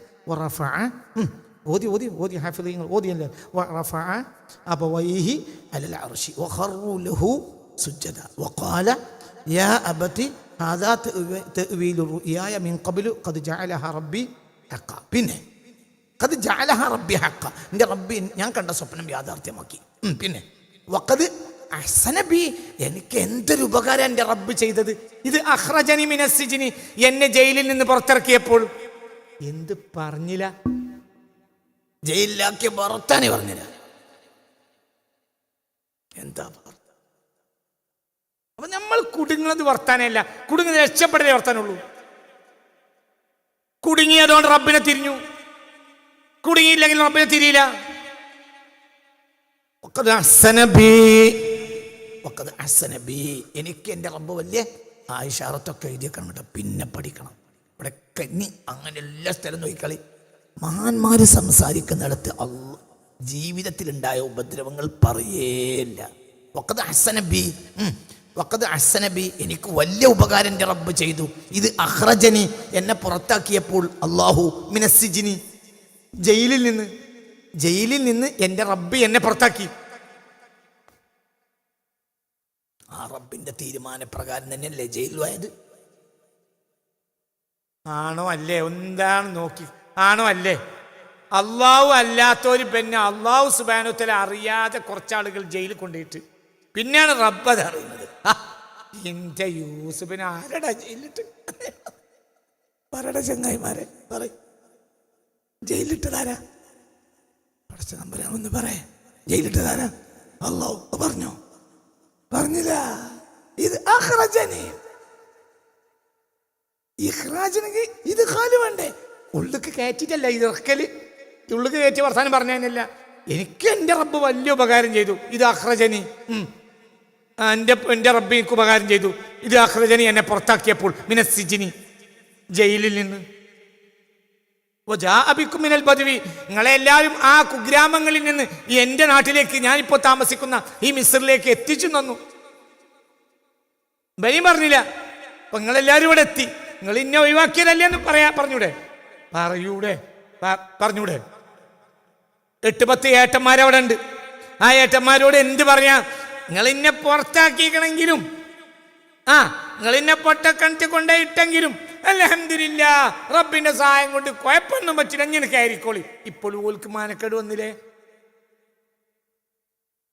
ഓതി ഓതി ഓതി ഹാഫിളീങ്ങൾ ഓതിയല്ലേ. വറഫഅ അബവൈഹി അലൽ അർശി വഖറു ലഹു സുജ്ജദ വഖാല യാ അബതി ഹാദാ തഅ്വീലു റുയായ മിൻ ഖബ്ലു ഖദ് ജഅലഹ റബ്ബി ഹഖ. പിന്നെ ഖദ് ജഅലഹ റബ്ബി ഹഖ, എൻ്റെ റബ്ബി ഞാൻ കണ്ട സ്വപ്നം യാഥാർത്ഥ്യമാക്കി. പിന്നെ വഖദ് അഹ്സന ബി, എനിക്ക് എന്തൊരു ഉപകാരം എൻ്റെ റബ്ബ് ചെയ്തത്. ഇത് അഖ്റജനി മിനസ്സിജിനി, എന്നെ ജയിലിൽ നിന്ന് പുറത്തിറക്കിയപ്പോൾ എന്ത് പറഞ്ഞില്ല? ജയിലിലാക്കി പുറത്താനേ പറഞ്ഞില്ല. എന്താ അപ്പൊ നമ്മൾ കുടുങ്ങുന്നത് വർത്താനല്ല, കുടുങ്ങുന്നത് രക്ഷപ്പെടലേ വർത്താനുള്ളൂ. കുടുങ്ങിയതുകൊണ്ട് റബ്ബിനെ തിരിഞ്ഞു, കുടുങ്ങിയില്ലെങ്കിൽ റബ്ബിനെ തിരിയില്ല. എനിക്ക് എൻ്റെ റബ്ബ് വലിയ ആയിഷാറത്തൊക്കെ എഴുതിയേക്കണം കേട്ടോ, പിന്നെ പഠിക്കണം. ഇവിടെ കഞ്ഞി അങ്ങനെ എല്ലാ സ്ഥലം നോക്കിക്കളി. മഹാന്മാര് സംസാരിക്കുന്നിടത്ത് ജീവിതത്തിലുണ്ടായ ഉപദ്രവങ്ങൾ പറയേല്ല. വഖദ് അഹ്സന ബി, വഖദ് അഹ്സന ബി, എനിക്ക് വലിയ ഉപകാരം എൻ്റെ റബ്ബ് ചെയ്തു. ഇത് അഖ്റജനി, എന്നെ പുറത്താക്കിയപ്പോൾ അല്ലാഹു മിനസ്സിജിനി, ജയിലിൽ നിന്ന് എൻ്റെ റബ്ബ് എന്നെ പുറത്താക്കി. ആ റബ്ബിന്റെ തീരുമാനപ്രകാരം തന്നെയല്ലേ ജയിലിൽ പോയത്? ആണോ അല്ലേ? എന്താണ് നോക്കി, ആണോ അല്ലേ? അള്ളാഹു അല്ലാത്തൊരു പിന്നെ അള്ളാഹു സുബ്ഹാനഹു വ തആല അറിയാതെ കുറച്ചാളുകൾ ജയിലിൽ കൊണ്ടുപോയിട്ട് പിന്നെയാണ് റബ്ബ് അത് അറിയുന്നത്. എന്റെ യൂസുഫിനെ ആരടാ ജയിലിട്ട്? പറയുടെ ചങ്ങായിമാരെ പറ, ജയിലിട്ടതാരാ? പഠിച്ച നമ്പരാണെന്ന് പറയേ. ജയിലിട്ടതാരാ? അല്ലാഹു പറഞ്ഞോ? പറഞ്ഞില്ല. ഇത് അഖ്റജനി, ഇഖ്റാജിനെങ്കിൽ ഇത് ഖാല് വേണ്ടേ? ഉള്ളിക്ക് കയറ്റിട്ടല്ല ഇത് ഇറക്കല്. ഉള്ളിക്ക് കയറ്റി വർത്താനം പറഞ്ഞല്ല. എനിക്ക് എൻ്റെ റബ്ബ് വലിയ ഉപകാരം ചെയ്തു. ഇത് അഖ്റജനി, എൻ്റെ റബ്ബ് എനിക്ക് ഉപകാരം ചെയ്തു. ഇത് അഖ്റജനി, എന്നെ പുറത്താക്കിയപ്പോൾ മിനസ്സിജിനി, ജയിലിൽ നിന്ന്. മിനൽ ബദ്വി, നിങ്ങളെല്ലാവരും ആ കുഗ്രാമങ്ങളിൽ നിന്ന് എൻ്റെ നാട്ടിലേക്ക്, ഞാനിപ്പോൾ താമസിക്കുന്ന ഈ മിസ്രിലേക്ക് എത്തിച്ചു തന്നു. ബനി പറഞ്ഞില്ല. അപ്പൊ നിങ്ങളെല്ലാവരും ഇവിടെ എത്തി. നിങ്ങൾ ഇന്നെ ഒഴിവാക്കിയതല്ലേ എന്ന് പറഞ്ഞൂടെ? പറഞ്ഞൂടെ? 8-10 ഏട്ടന്മാരവിടെ ഉണ്ട്. ആ ഏട്ടന്മാരോട് എന്ത് പറയാ? നിങ്ങൾ ഇന്നെ പുറത്താക്കിക്കണെങ്കിലും, നിങ്ങൾ ഇന്നെ പൊട്ടക്കണറ്റ് കൊണ്ടുപോയിട്ടെങ്കിലും അൽഹംദുലില്ലാ, റബ്ബിന്റെ സഹായം കൊണ്ട് കുഴപ്പമൊന്നും പറ്റില്ല, ഇങ്ങനെ കയറിക്കോളി. ഇപ്പോൾ ഓൽക്ക് മാനക്കേട് വന്നില്ലേ?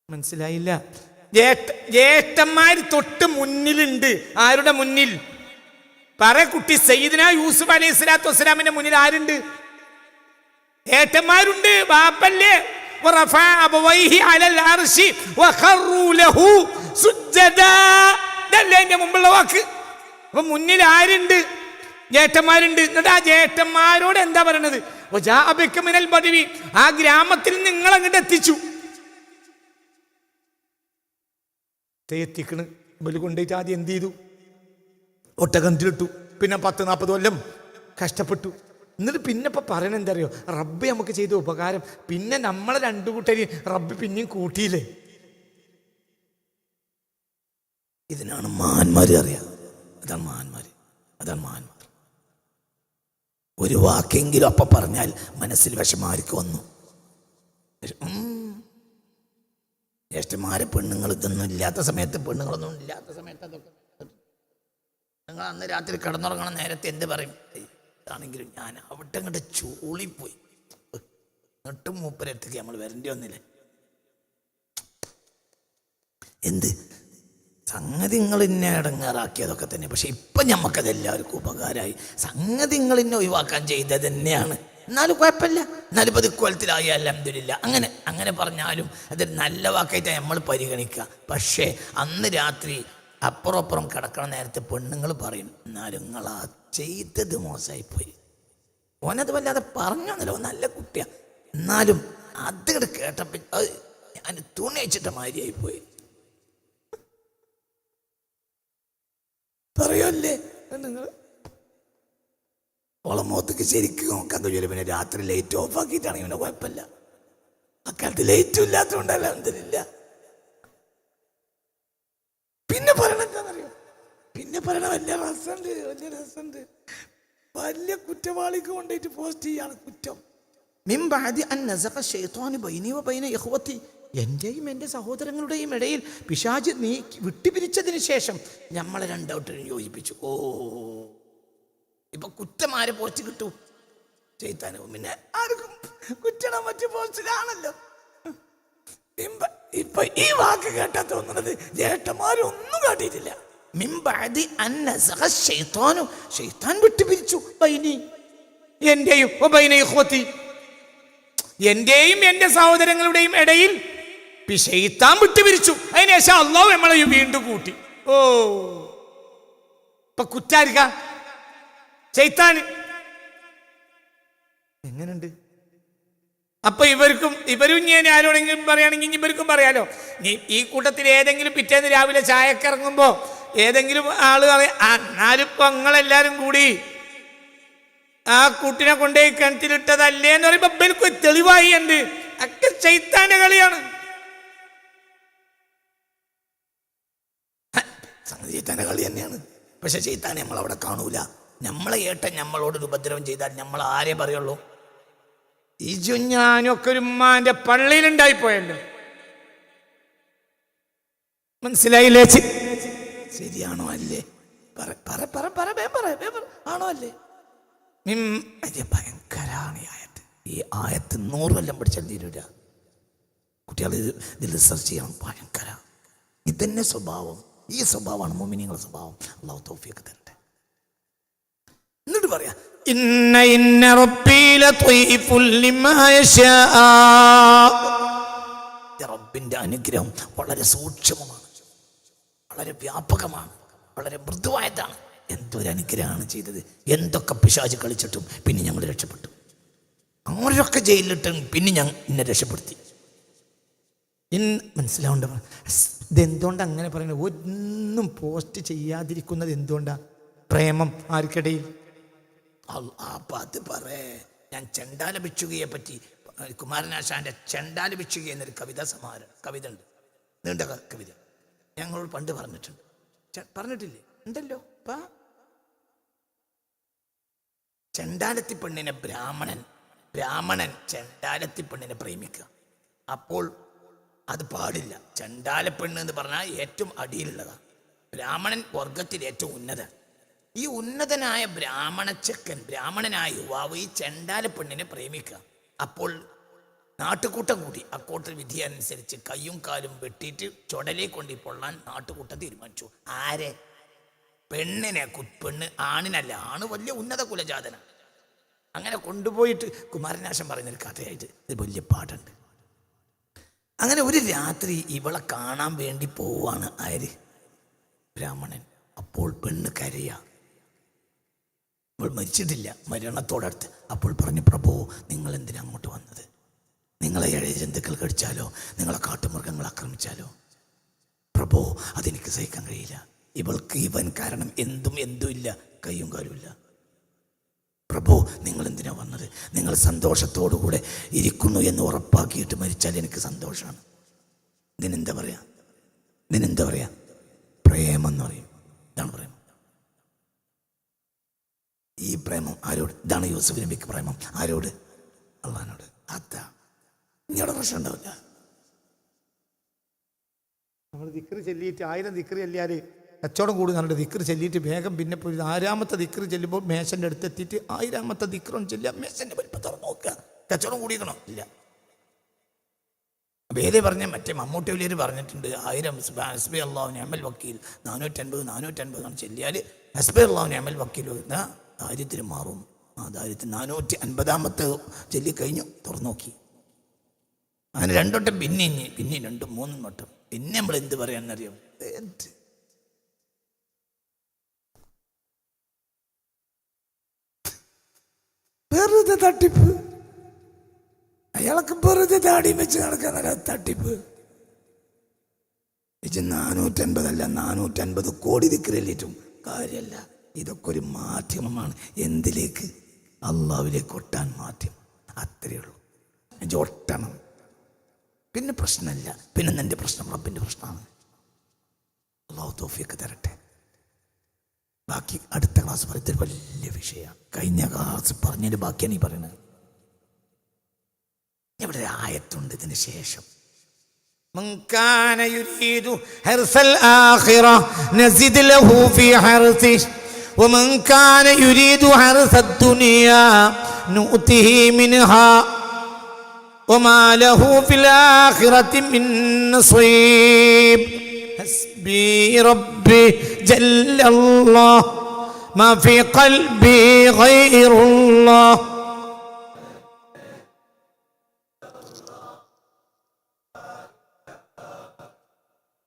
മനസ്സിലായില്ല? ജ്യേഷ്ഠന്മാർ തൊട്ട് മുന്നിലുണ്ട്. ആരുടെ മുന്നിൽ? പറ കുട്ടി. സയ്യിദുന യൂസുഫ് അലൈഹി സ്വലാത്തു വസ്സലാമിന്റെ മുന്നിൽ ആരുണ്ട്? ഏട്ടന്മാരുണ്ട്. ബാപ്പല്ലേ? എന്റെ മുമ്പുള്ള വാക്ക്. അപ്പൊ മുന്നിൽ ആരുണ്ട്? ജേട്ടന്മാരുണ്ട്. എന്നിട്ട് ആ ജേട്ടന്മാരോട് എന്താ പറയണത്? മിനൽ ബദ്വി, ആ ഗ്രാമത്തിൽ നിങ്ങൾ അങ്ങോട്ട് എത്തിച്ചു. എത്തിക്കണ് ബലി കൊണ്ടുപോയിട്ട് ആദ്യം എന്ത് ചെയ്തു? ഒട്ടകത്തിലിട്ടു. പിന്നെ 10-40 കൊല്ലം കഷ്ടപ്പെട്ടു. എന്നിട്ട് പിന്നെ ഇപ്പൊ പറയണ എന്താ അറിയോ? റബ്ബ് നമുക്ക് ചെയ്ത ഉപകാരം. പിന്നെ നമ്മളെ 2 കൂട്ടര് റബ്ബ് പിന്നെയും കൂട്ടിയില്ലേ? ഇതിനാണ് മഹാന്മാര് അറിയാം. അതാണ് മഹാന്മാര്. ഒരു വാക്കെങ്കിലും അപ്പൊ പറഞ്ഞാൽ മനസ്സിൽ വിഷമാർക്ക് വന്നു. ജ്യേഷ്ഠന്മാരെ പെണ്ണുങ്ങൾ ഇതൊന്നും ഇല്ലാത്ത സമയത്ത്, പെണ്ണുങ്ങളൊന്നും ഇല്ലാത്ത സമയത്ത് അതൊക്കെ നിങ്ങൾ അന്ന് രാത്രി കിടന്നുറങ്ങണ നേരത്തെ എന്ത് പറയും? ആണെങ്കിലും ഞാൻ അവിടെ അങ്ങോട്ട് ചൂളിപ്പോയി. എന്നിട്ടും മൂപ്പരടുത്തേക്ക് നമ്മൾ വരേണ്ടി വന്നില്ലേ? എന്ത് സംഗതി നിങ്ങൾ ഇന്നെ ഇടങ്ങാറാക്കിയതൊക്കെ തന്നെ. പക്ഷെ ഇപ്പം ഞമ്മക്കത് എല്ലാവർക്കും ഉപകാരമായി. സംഗതി നിങ്ങൾ ഇന്നെ ഒഴിവാക്കാൻ ചെയ്തത് തന്നെയാണ്. എന്നാലും കുഴപ്പമില്ല, എന്നാലും ഇപ്പോൾ ഇക്കൊല്ലത്തിലായി അൽഹംദുലില്ലാ. അങ്ങനെ പറഞ്ഞാലും അതൊരു നല്ല വാക്കായിട്ടാണ് നമ്മൾ പരിഗണിക്കുക. പക്ഷേ അന്ന് രാത്രി അപ്പുറം കിടക്കണ നേരത്തെ പെണ്ണുങ്ങൾ പറയും, എന്നാലും നിങ്ങൾ ആ ചെയ്തത് മോശമായിപ്പോയി. ഓനത് വല്ലാതെ പറഞ്ഞോന്നല്ലോ, നല്ല കുട്ടിയാ, എന്നാലും അത് കേട്ടപ്പോൾ അത് ഞാൻ തുണി വെച്ചിട്ട മാതിരിയായിപ്പോയി. പറയുമല്ലേ നിങ്ങൾ ഓളമോത്തേക്ക് ശരിക്കും നോക്കാൻ കഴിയില്ല. പിന്നെ രാത്രി ലൈറ്റ് ഓഫ് ആക്കിയിട്ടാണെങ്കിൽ പിന്നെ കുഴപ്പമില്ല. അക്കാലത്ത് ലൈറ്റും ഇല്ലാത്തതുകൊണ്ടല്ല എന്തിനില്ല. പിന്നെ പറയണ എന്താണെന്നറിയോ, പിന്നെ പറയണ വലിയ രസമുണ്ട്. വലിയ കുറ്റവാളിക്ക് കൊണ്ടുപോയിട്ട് പോസ്റ്റ് ചെയ്യാണ് കുറ്റം. എൻ്റെയും എൻ്റെ സഹോദരങ്ങളുടെയും ഇടയിൽ പിശാച് നീ വിട്ടുപിരിച്ചതിന് ശേഷം നമ്മളെ രണ്ടോട്ടും യോജിപ്പിച്ചു. ഓ, ഇപ്പൊ കുറ്റമാരെ പോസ്റ്റ് കിട്ടൂ, ചെയ്താനോ പിന്നെ ആർക്കും കുറ്റണം മറ്റു പോസ്റ്റിലാണല്ലോ. ഇപ്പൊ ഈ വാക്ക് കേട്ടാ തോന്നുന്നത് ജ്യേഷ്ഠന്മാരും ഒന്നും കാട്ടിയിട്ടില്ല. ശൈത്താൻ വിട്ടുപിരിച്ചു എന്റെയും എന്റെ സഹോദരങ്ങളുടെയും ഇടയിൽ ശൈത്താൻ വിട്ടുപിരിച്ചു. അതിനുശേഷം അല്ലാഹു നമ്മളെ വീണ്ടും കൂട്ടി. ഓ, ഇപ്പൊ കുറ്റാരിക്ക ശൈത്താൻ എങ്ങനുണ്ട്? അപ്പൊ ഇവരും ഞാൻ ആരോടെങ്കിലും പറയുകയാണെങ്കിൽ ഇവർക്കും പറയാലോ. ഈ കൂട്ടത്തിൽ ഏതെങ്കിലും പിറ്റേന്ന് രാവിലെ ചായക്കിറങ്ങുമ്പോ ഏതെങ്കിലും ആള് എന്നാലും ഇപ്പൊ നിങ്ങളെല്ലാരും കൂടി ആ കുട്ടിനെ കൊണ്ടുപോയി കിണറ്റിലിട്ടതല്ലേ എന്ന് പറയുമ്പോ ഇവർക്ക് തെളിവായി എന്ത് ഒക്കെ ശൈത്താന്റെ കളിയാണ്. ശൈത്താന്റെ കളി തന്നെയാണ്. പക്ഷെ ശൈത്താനെ നമ്മളവിടെ കാണൂല. നമ്മളെ ഏട്ടൻ നമ്മളോടൊരു ഉപദ്രവം ചെയ്താൽ നമ്മൾ ആരേ പറയുള്ളൂ? ഇജു ഞാനൊക്കെ ഒരു ഉമ്മാന്റെ പള്ളിയിലുണ്ടായിപ്പോയല്ലോ. മനസ്സിലായില്ലേ? ശരിയാണോ അല്ലേ? ആണോ അല്ലേ? ഭയങ്കരാണ് ഈ ആയത്ത്. ഈ ആയത്ത് 100 കൊല്ലം പഠിച്ചാൽ തീരൂല. കുട്ടികൾ ഇതിൽ റിസർച്ച് ചെയ്യണം. ഭയങ്കര ഇതന്നെ സ്വഭാവം. ഈ സ്വഭാവമാണ് മുഅ്മിനീങ്ങളുടെ സ്വഭാവം. അല്ലാഹു തൗഫീഖ് തരട്ടെ. എന്നിട്ട് പറയാ, ഇന്ന റബ്ബീ ലതീഫുൽ ലിമാ യശാ. റബ്ബിന്റെ അനുഗ്രഹം വളരെ സൂക്ഷ്മമാണ്, വളരെ വ്യാപകമാണ്, വളരെ മൃദുവായതാണ്. എന്തൊരു അനുഗ്രഹമാണ് ചെയ്തത്. എന്തൊക്കെ പിശാച് കളിച്ചിട്ടും പിന്നെ ഞങ്ങൾ രക്ഷപ്പെട്ടു. അവരൊക്കെ ജയിലിലിട്ടും പിന്നെ എന്നെ രക്ഷപ്പെടുത്തി. മനസ്സിലാവുണ്ട? ഇതെന്തുകൊണ്ട് അങ്ങനെ പറയുന്നത്? ഒന്നും പോസ്റ്റ് ചെയ്യാതിരിക്കുന്നത് എന്തുകൊണ്ടാ? പ്രേമം ആർക്കിടയിൽ? അപ്പൊ അത് പറയേ. ഞാൻ ചെണ്ടാല ഭിക്ഷുകയെ പറ്റി, കുമാരനാശാന്റെ ചെണ്ടാല ഭിക്ഷുക എന്നൊരു കവിത ഉണ്ട്, നീണ്ട കവിത. ഞങ്ങളോട് പണ്ട് പറഞ്ഞിട്ടുണ്ട്. പറഞ്ഞിട്ടില്ലേ? ഉണ്ടല്ലോ. ചെണ്ടാലത്തി പെണ്ണിനെ ബ്രാഹ്മണൻ ചെണ്ടാലത്തി പെണ്ണിനെ പ്രേമിക്കുക. അപ്പോൾ അത് പാടില്ല. ചെണ്ടാല പെണ്ണ് എന്ന് പറഞ്ഞാൽ ഏറ്റവും അടിയിലുള്ളതാണ്. ബ്രാഹ്മണൻ വർഗത്തിൽ ഏറ്റവും ഉന്നതൻ. ഈ ഉന്നതനായ ബ്രാഹ്മണനായ യുവാവ് ഈ ചെണ്ടാല പെണ്ണിനെ പ്രേമിക്കുക. അപ്പോൾ നാട്ടുകൂട്ടം കൂടി അക്കോട്ട് വിധി അനുസരിച്ച് കയ്യും കാലും വെട്ടിയിട്ട് ചുടലേ കൊണ്ട് പൊള്ളാൻ നാട്ടുകൂട്ടം തീരുമാനിച്ചു. ആരെ? പെണ്ണ് ആണിനല്ല. ആണ് വലിയ ഉന്നത കുലജാതനാണ്. അങ്ങനെ കൊണ്ടുപോയിട്ട് കുമാരനാശൻ പറയുന്നൊരു കഥയായിട്ട് ഇത് വലിയ പാട്ടുണ്ട്. അങ്ങനെ ഒരു രാത്രി ഇവളെ കാണാൻ വേണ്ടി പോവാണ് ആര്? ബ്രാഹ്മണൻ. അപ്പോൾ പെണ്ണ് കരയാ. ഇവൾ മരിച്ചിട്ടില്ല, മരണത്തോടടുത്ത്. അപ്പോൾ പറഞ്ഞു, പ്രഭു നിങ്ങൾ എന്തിനാ അങ്ങോട്ട് വന്നത്? നിങ്ങളെ ഇഴയ ജന്തുക്കൾ കടിച്ചാലോ, നിങ്ങളെ കാട്ടുമൃഗങ്ങൾ ആക്രമിച്ചാലോ? പ്രഭു അതെനിക്ക് സഹിക്കാൻ കഴിയില്ല. ഇവൻ കാരണം എന്തും ഇല്ല, കയ്യും കാലുമില്ല. പ്രഭു നിങ്ങൾ എന്തിനാ വന്നത്? നിങ്ങൾ സന്തോഷത്തോടുകൂടെ ഇരിക്കുന്നു എന്ന് ഉറപ്പാക്കിയിട്ട് മരിച്ചാൽ എനിക്ക് സന്തോഷമാണ്. ഇതിനെന്താ പറയാ? പ്രേമം എന്ന് പറയും. ഇതാണ് പ്രേമം. ഈ പ്രേമം ആരോട്? ഇതാണ് യൂസുഫ് നബിക്ക് പ്രേമം. ആരോട്? അള്ളാഹിനോട്. അതാ ഇങ്ങോട്ട് പ്രശ്നം ഉണ്ടാവില്ല. നമ്മൾ ദിക്ർ ചൊല്ലിയിട്ട് 1000 ദിക്ർ ചൊല്ലിയാൽ കച്ചവടം കൂടും. നല്ല ദിക്ർ ചൊല്ലിയിട്ട് വേഗം പിന്നെ പോയി 6ാമത്തെ ദിക്ർ ചെല്ലുമ്പോൾ മേശൻ്റെ അടുത്ത് എത്തിയിട്ട് 1000ാമത്തെ ദിക്റും ചെല്ലുക. മേശൻ്റെ വലിപ്പം തുറന്ന് നോക്കുക. കച്ചവടം കൂടിക്കണോ? ഇല്ല. അപ്പം ഏതേ പറഞ്ഞ മറ്റേ മമ്മൂട്ടി വലിയൊരു പറഞ്ഞിട്ടുണ്ട്, 1000 ഹസ്ബി അല്ലാഹു നിഅമൽ വക്കീൽ 450 ചെല്ലിയാൽ ഹസ്ബി അല്ലാഹു നിഅമൽ വക്കീൽ ദാരിദ്ര്യം മാറും. അതായത് 450 ചൊല്ലിക്കഴിഞ്ഞു, തുറന്നു നോക്കി. അങ്ങനെ 2 വട്ടം പിന്നെ 2, 3 വട്ടം. പിന്നെ നമ്മൾ എന്ത് പറയാന്നറിയാം? വെറുതെ തട്ടിപ്പ്. അയാൾക്ക് വെറുതെ താടിയും വെച്ച് നടക്കാൻ തട്ടിപ്പ്. 450 അല്ല 450 കോടി ദിക്റില്ലേറ്റും കാര്യമല്ല. ഇതൊക്കെ ഒരു മാധ്യമമാണ്. എന്തിലേക്ക്? അള്ളാഹുവിലേക്ക് ഒട്ടാൻ മാധ്യമം. അത്രയേ ഉള്ളൂ. ഒട്ടണം, പിന്നെ പ്രശ്നമില്ല. പിന്നെ നിന്റെ പ്രശ്നം റബ്ബിൻ്റെ പ്രശ്നമാണ്. അള്ളാഹു തൗഫീഖ് തരട്ടെ. ബാക്കി അടുത്ത ക്ലാസ് പറയുന്നത് വലിയ വിഷയമാണ്. കഴിഞ്ഞ ക്ലാസ് പറഞ്ഞതിന് ബാക്കിയാണ് ഈ പറയുന്നത്. ഇവിടെ ഒരു ആയത്തുണ്ട് ഇതിന് ശേഷം. من كان يريد حرث الآخرة نزد له في حرثه ومن كان يريد حرث الدنيا نؤته منها وما له في الآخرة من نصيب حسبي ربي جل الله ما في قلبي غير الله.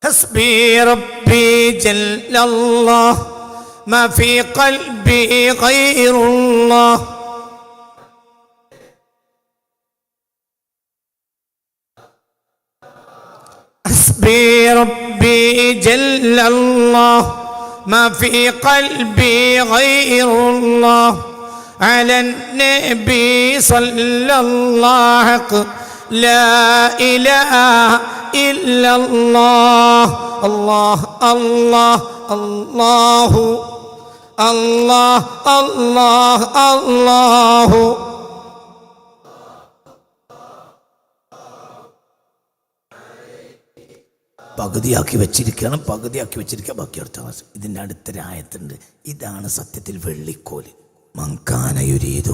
حسبي ربي جل الله ما في قلبي غير الله. حسبي ربي جل الله ما في قلبي غير الله. على النبي صلى الله لا إله إلا الله. الله الله الله الله الله الله. പകുതിയാക്കി വെച്ചിരിക്കണം. ബാക്കി അടുത്ത ക്ലാസ്. ഇതിൻ്റെ അടുത്തൊരു ആയത്തുണ്ട്. ഇതാണ് സത്യത്തിൽ വെള്ളിക്കോല്. മങ്കാന യുരീദു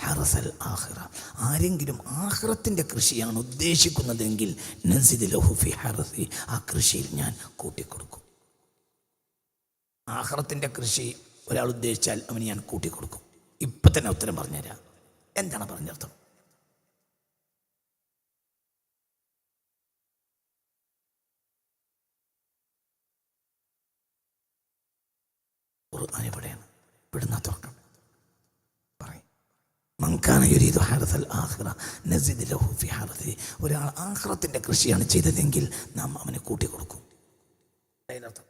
ഹറസൽ ആഖിറ. ആരെങ്കിലും ആഖിറത്തിൻ്റെ കൃഷിയാണ് ഉദ്ദേശിക്കുന്നതെങ്കിൽ നസിദ് ലഹു ഫി ഹറസി, ആ കൃഷിയിൽ ഞാൻ കൂട്ടിക്കൊടുക്കും. ആഖിറത്തിൻ്റെ കൃഷി ഒരാൾ ഉദ്ദേശിച്ചാൽ അവന് ഞാൻ കൂട്ടിക്കൊടുക്കും. ഇപ്പം തന്നെ ഉത്തരം പറഞ്ഞുതരാം. എന്താണ് പറഞ്ഞർത്ഥം? ഖുർആൻ എവിടെയാണ്? ഇവിടുന്ന് തുറക്കണം. പറയും മങ്കാന യുരീദു ഹറസൽ ആഖിറ നസിദ് ലഹു ഫി ഹറസി. ഒരാൾ ആഖിറത്തിൻ്റെ കൃഷിയാണ് ചെയ്തതെങ്കിൽ നാം അവനെ കൂട്ടിക്കൊടുക്കും. അതിനർത്ഥം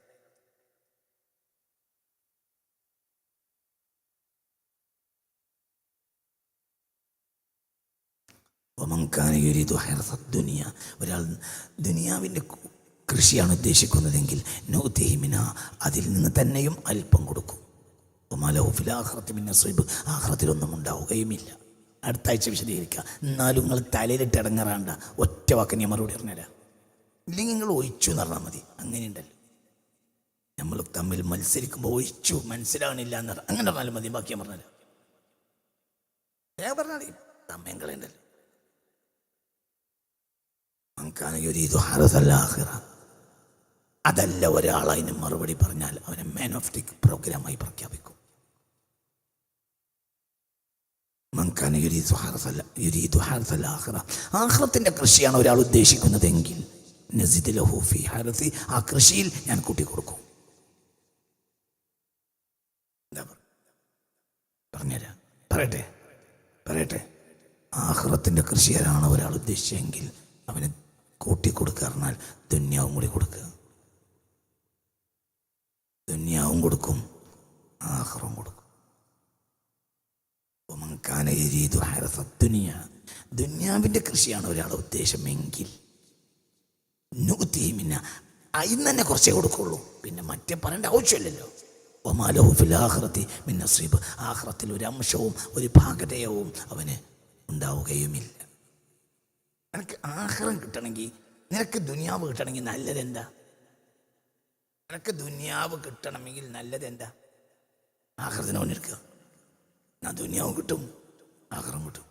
വമങ്കാന യുരീദു ഹറസ ദുനിയ, ഒരാൾ ദുനിയാവിൻ്റെ കൃഷിയാണ് ഉദ്ദേശിക്കുന്നതെങ്കിൽ നൗതിഹി മിൻഹാ, അതിൽ നിന്ന് തന്നെയും അല്പം കൊടുക്കും. വമാ ലഹു ഫിൽ ആഖിറതി മിൻ നസീബ്, ആഖിറത്തിലൊന്നും ഉണ്ടാവുകയുമില്ല. അടുത്ത ആഴ്ച വിശദീകരിക്കുക. എന്നാലും നിങ്ങൾ തലയിലിട്ട് ഇടങ്ങാറാണ്ട. ഒറ്റ വാക്ക് ഞാൻ മറുപടി പറഞ്ഞുതരാം. ഇല്ലെങ്കിൽ നിങ്ങൾ ഒഴിച്ചു എന്ന് പറഞ്ഞാൽ മതി. അങ്ങനെയുണ്ടല്ലോ, നമ്മൾ തമ്മിൽ മത്സരിക്കുമ്പോൾ ഒഴിച്ചു മനസ്സിലാവണില്ല എന്ന് പറഞ്ഞാൽ അങ്ങനെ പറഞ്ഞാലും മതി. ബാക്കി ഞാൻ പറഞ്ഞുതരാം. ഞാൻ പറഞ്ഞാൽ സമയം കളയണ്ടല്ലോ. മങ്കാന യുരീദു ഹറസൽ ആഖിറ, അതല്ല ഒരാൾ അതിന് മറുപടി പറഞ്ഞാൽ അവനെ മാൻ ഓഫ് ദി പ്രോഗ്രാമായി പ്രഖ്യാപിക്കും. മങ്കാന യുരീദു ഹറസൽ ആഖിറ, ആഖിറത്തിൻ്റെ കൃഷിയാണ് ഒരാൾ ഉദ്ദേശിക്കുന്നതെങ്കിൽ നസിദ് ലഹു ഫി ഹറസി, ആ കൃഷിയിൽ ഞാൻ കൂട്ടിക്കൊടുക്കും. എന്താ പറഞ്ഞുതരാം. പറയട്ടെ. ആഖിറത്തിൻ്റെ കൃഷിയാണ് ഒരാൾ ഉദ്ദേശിച്ചെങ്കിൽ അവന് കൂട്ടിക്കൊടുക്കുക പറഞ്ഞാൽ ദുന്യാവും കൂടി കൊടുക്കുക. ദുന്യാവും കൊടുക്കും, ആഖിറവും കൊടുക്കും. ദുന്യാവിൻ്റെ കൃഷിയാണ് ഒരാളുടെ ഉദ്ദേശമെങ്കിൽ അതിന് തന്നെ കുറച്ചേ കൊടുക്കുള്ളൂ. പിന്നെ മറ്റേ പറയേണ്ട ആവശ്യമില്ലല്ലോ. വമാ ലഹു ഫിൽ ആഖിറതി മിൻ നസീബ്, ആഖിറത്തിൽ ഒരു അംശവും ഒരു ഭാഗതയവും അവന് ഉണ്ടാവുകയുമില്ല. നിനക്ക് ആഖിറം കിട്ടണമെങ്കിൽ, നിനക്ക് ദുനിയാവ് കിട്ടണമെങ്കിൽ നല്ലതെന്താ? ആഖിറത്തിനെ കൊണ്ടെടുക്കുക. ഞാൻ ദുനിയാവും കിട്ടും, ആഖിറം കിട്ടും.